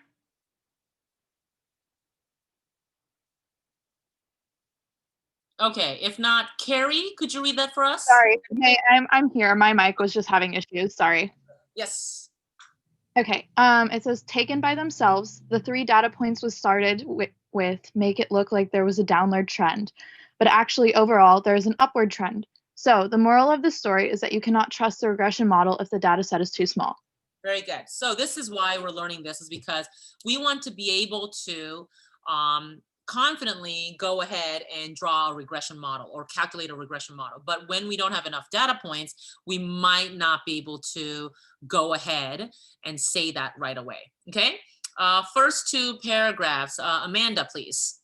Okay, if not, Carrie, could you read that for us? Sorry. Okay, I'm here. My mic was just having issues. Sorry. Yes. Okay. It says taken by themselves, the 3 data points was started with make it look like there was a downward trend, but actually overall there is an upward trend. So the moral of the story is that you cannot trust the regression model if the data set is too small. Very good. So this is why we're learning this, is because we want to be able to confidently go ahead and draw a regression model or calculate a regression model. But when we don't have enough data points, we might not be able to go ahead and say that right away. Okay. First 2 paragraphs. Amanda, please.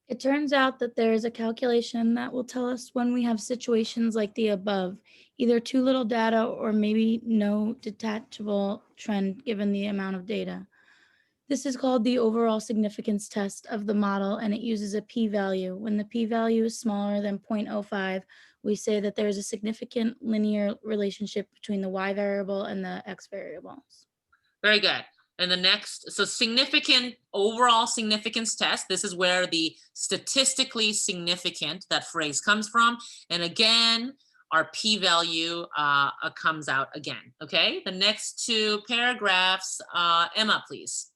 It turns out that there is a calculation that will tell us when we have situations like the above, either too little data or maybe no detachable trend given the amount of data. This is called the overall significance test of the model, and it uses a p-value. When the p-value is smaller than 0.05, we say that there is a significant linear relationship between the y variable and the x variables. Very good. And the next, so significant, overall significance test, this is where the statistically significant, that phrase comes from. And again, our p-value comes out again, okay? The next 2 paragraphs, Emma, please.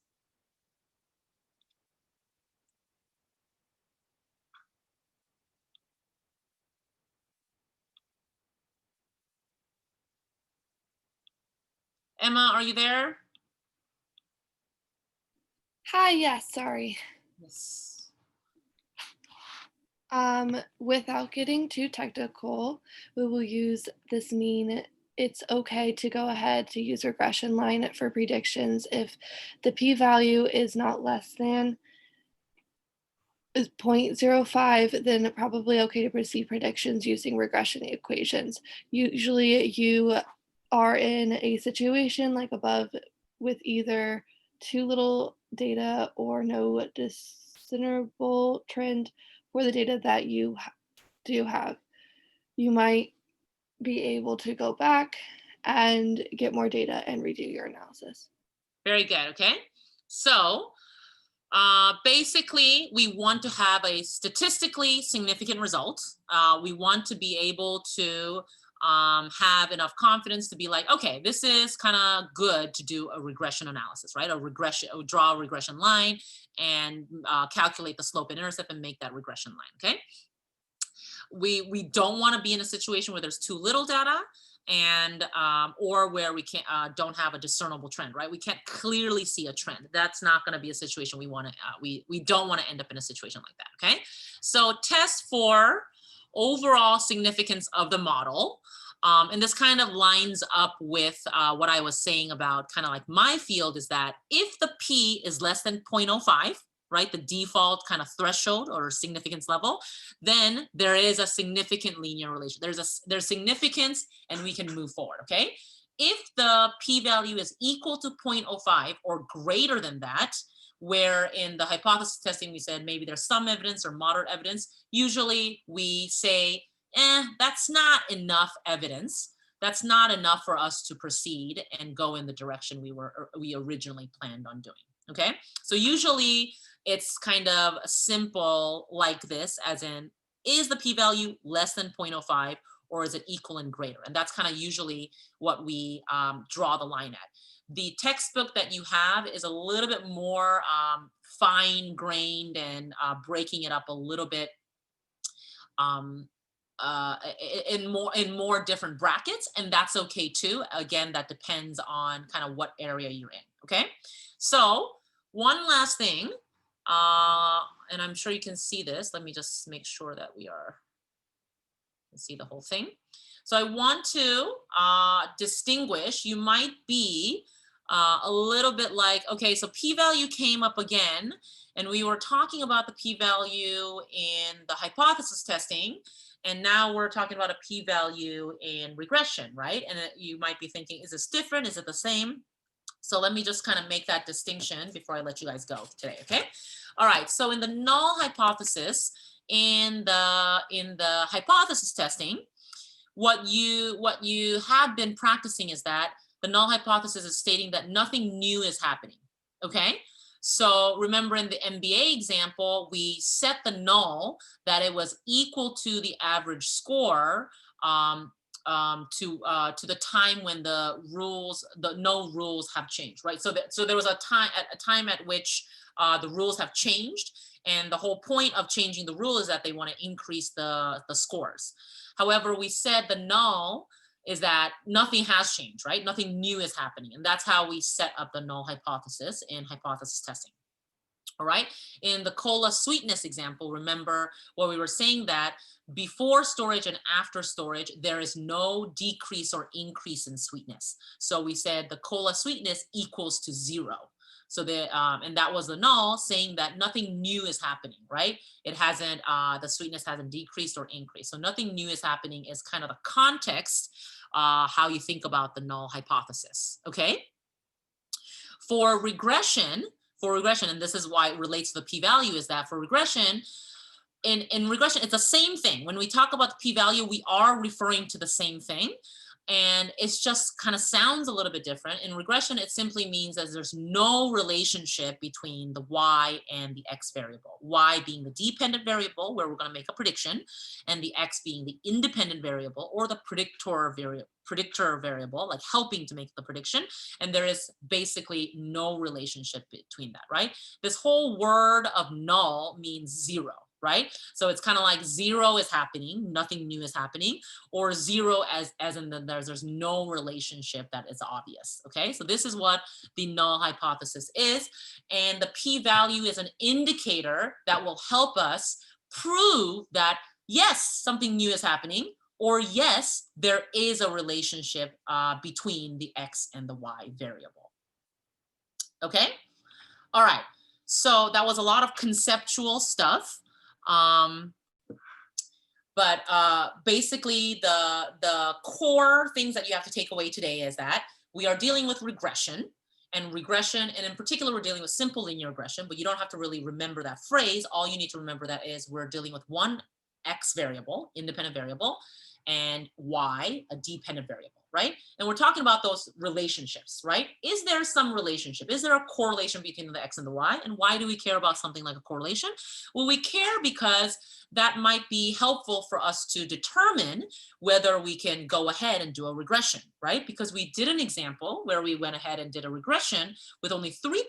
Emma, are you there? Hi, yes, sorry. Yes. Without getting too technical, we will use this mean it's okay to go ahead to use regression line for predictions if the p-value is not less than 0.05, then probably okay to proceed predictions using regression equations. Usually you are in a situation like above with either too little data or no discernible trend for the data that you do have. You might be able to go back and get more data and redo your analysis. Very good, okay? So basically, we want to have a statistically significant result. We want to be able to have enough confidence to be like, okay, this is kind of good to do a regression analysis, right? Draw a regression line and calculate the slope and intercept and make that regression line, okay? We don't want to be in a situation where there's too little data and or where we can't don't have a discernible trend, right? We can't clearly see a trend. That's not going to be a situation we want to we don't want to end up in a situation like that. Okay, so test for overall significance of the model, and this kind of lines up with what I was saying about kind of like my field is that if the p is less than 0.05, right, the default kind of threshold or significance level, then there is a significant linear relation. There's significance and we can move forward, okay? If the p-value is equal to 0.05 or greater than that, where in the hypothesis testing, we said maybe there's some evidence or moderate evidence. Usually we say, that's not enough evidence. That's not enough for us to proceed and go in the direction we originally planned on doing. Okay, so usually it's kind of simple like this, as in, is the p-value less than 0.05 or is it equal and greater? And that's kind of usually what we draw the line at. The textbook that you have is a little bit more fine-grained and breaking it up a little bit in more different brackets, and that's okay too. Again, that depends on kind of what area you're in. Okay, so one last thing, and I'm sure you can see this. Let me just make sure that we can see the whole thing. So I want to distinguish. You might be a little bit like, okay, so p-value came up again, and we were talking about the p-value in the hypothesis testing, and now we're talking about a p-value in regression, right? And you might be thinking, is this different? Is it the same? So let me just kind of make that distinction before I let you guys go today, okay? All right, so in the null hypothesis, in the hypothesis testing, what you have been practicing is that the null hypothesis is stating that nothing new is happening, okay? So remember in the MBA example, we set the null that it was equal to the average score to the time when the no rules have changed, right? So there was a time at which the rules have changed, and the whole point of changing the rule is that they want to increase the scores. However, we said the null is that nothing has changed, right? Nothing new is happening. And that's how we set up the null hypothesis in hypothesis testing. All right. In the cola sweetness example, remember what we were saying, that before storage and after storage, there is no decrease or increase in sweetness. So we said the cola sweetness equals to 0. So and that was the null, saying that nothing new is happening, right? It hasn't, the sweetness hasn't decreased or increased. So nothing new is happening is kind of the context, how you think about the null hypothesis, okay? For regression, and this is why it relates to the p-value, is that for regression, in regression, it's the same thing. When we talk about the p-value, we are referring to the same thing. And it's just kind of sounds a little bit different. In regression, it simply means that there's no relationship between the y and the x variable. Y being the dependent variable, where we're going to make a prediction, and the x being the independent variable, or the predictor variable, like helping to make the prediction. And there is basically no relationship between that, right? This whole word of null means 0. Right? So it's kind of like 0 is happening, nothing new is happening, or 0 as in there's no relationship that is obvious. Okay, so this is what the null hypothesis is, and the p-value is an indicator that will help us prove that yes, something new is happening, or yes, there is a relationship between the x and the y variable. Okay, all right, so that was a lot of conceptual stuff. But basically the core things that you have to take away today is that we are dealing with regression, and in particular, we're dealing with simple linear regression, but you don't have to really remember that phrase. All you need to remember that is we're dealing with one x variable, independent variable, and y, a dependent variable, right? And we're talking about those relationships, right? Is there some relationship? Is there a correlation between the x and the y? And why do we care about something like a correlation? Well, we care because that might be helpful for us to determine whether we can go ahead and do a regression, right? Because we did an example where we went ahead and did a regression with only 3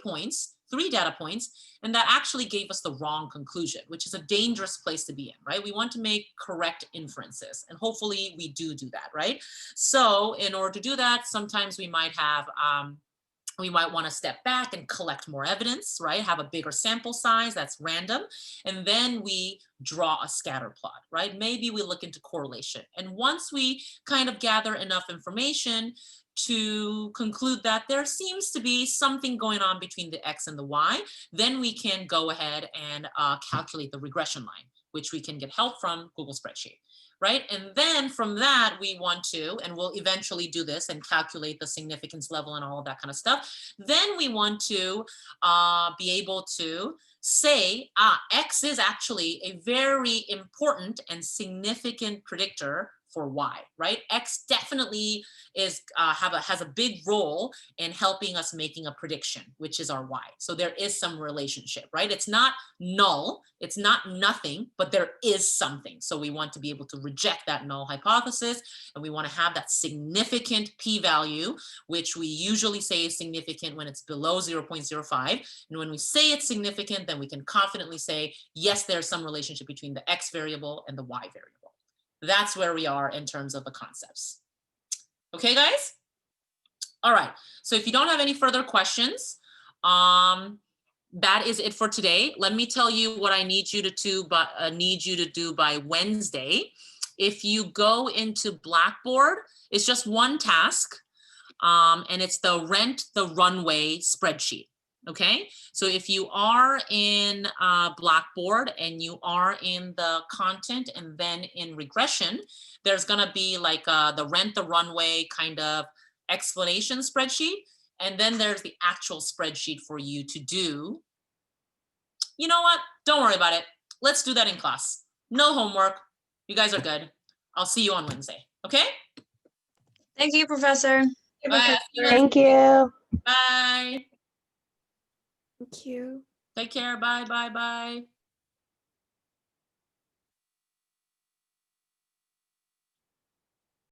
data points, and that actually gave us the wrong conclusion, which is a dangerous place to be in, right? We want to make correct inferences, and hopefully we do that, right? So in order to do that, sometimes we might want to step back and collect more evidence, right? Have a bigger sample size that's random. And then we draw a scatter plot, right? Maybe we look into correlation. And once we kind of gather enough information to conclude that there seems to be something going on between the x and the y, then we can go ahead and calculate the regression line. which we can get help from Google Spreadsheet, right? And then from that, we want to, and we'll eventually do this and calculate the significance level and all of that kind of stuff. Then we want to be able to say, X is actually a very important and significant predictor for Y, right? X definitely is has a big role in helping us making a prediction, which is our Y. So there is some relationship, right? It's not null, it's not nothing, but there is something. So we want to be able to reject that null hypothesis, and we want to have that significant p-value, which we usually say is significant when it's below 0.05. And when we say it's significant, then we can confidently say, yes, there's some relationship between the X variable and the Y variable. That's where we are in terms of the concepts. Okay, guys? All right. So if you don't have any further questions, that is it for today. Let me tell you what I need you to do by Wednesday. If you go into Blackboard, it's just one task, and it's the rent the runway spreadsheet. Okay, so if you are in Blackboard and you are in the content and then in regression, there's gonna be like the rent the runway kind of explanation spreadsheet. And then there's the actual spreadsheet for you to do. You know what? Don't worry about it. Let's do that in class. No homework. You guys are good. I'll see you on Wednesday. Okay? Thank you, Professor. Bye. Thank you. Bye. Thank you. Take care. Bye, bye, bye.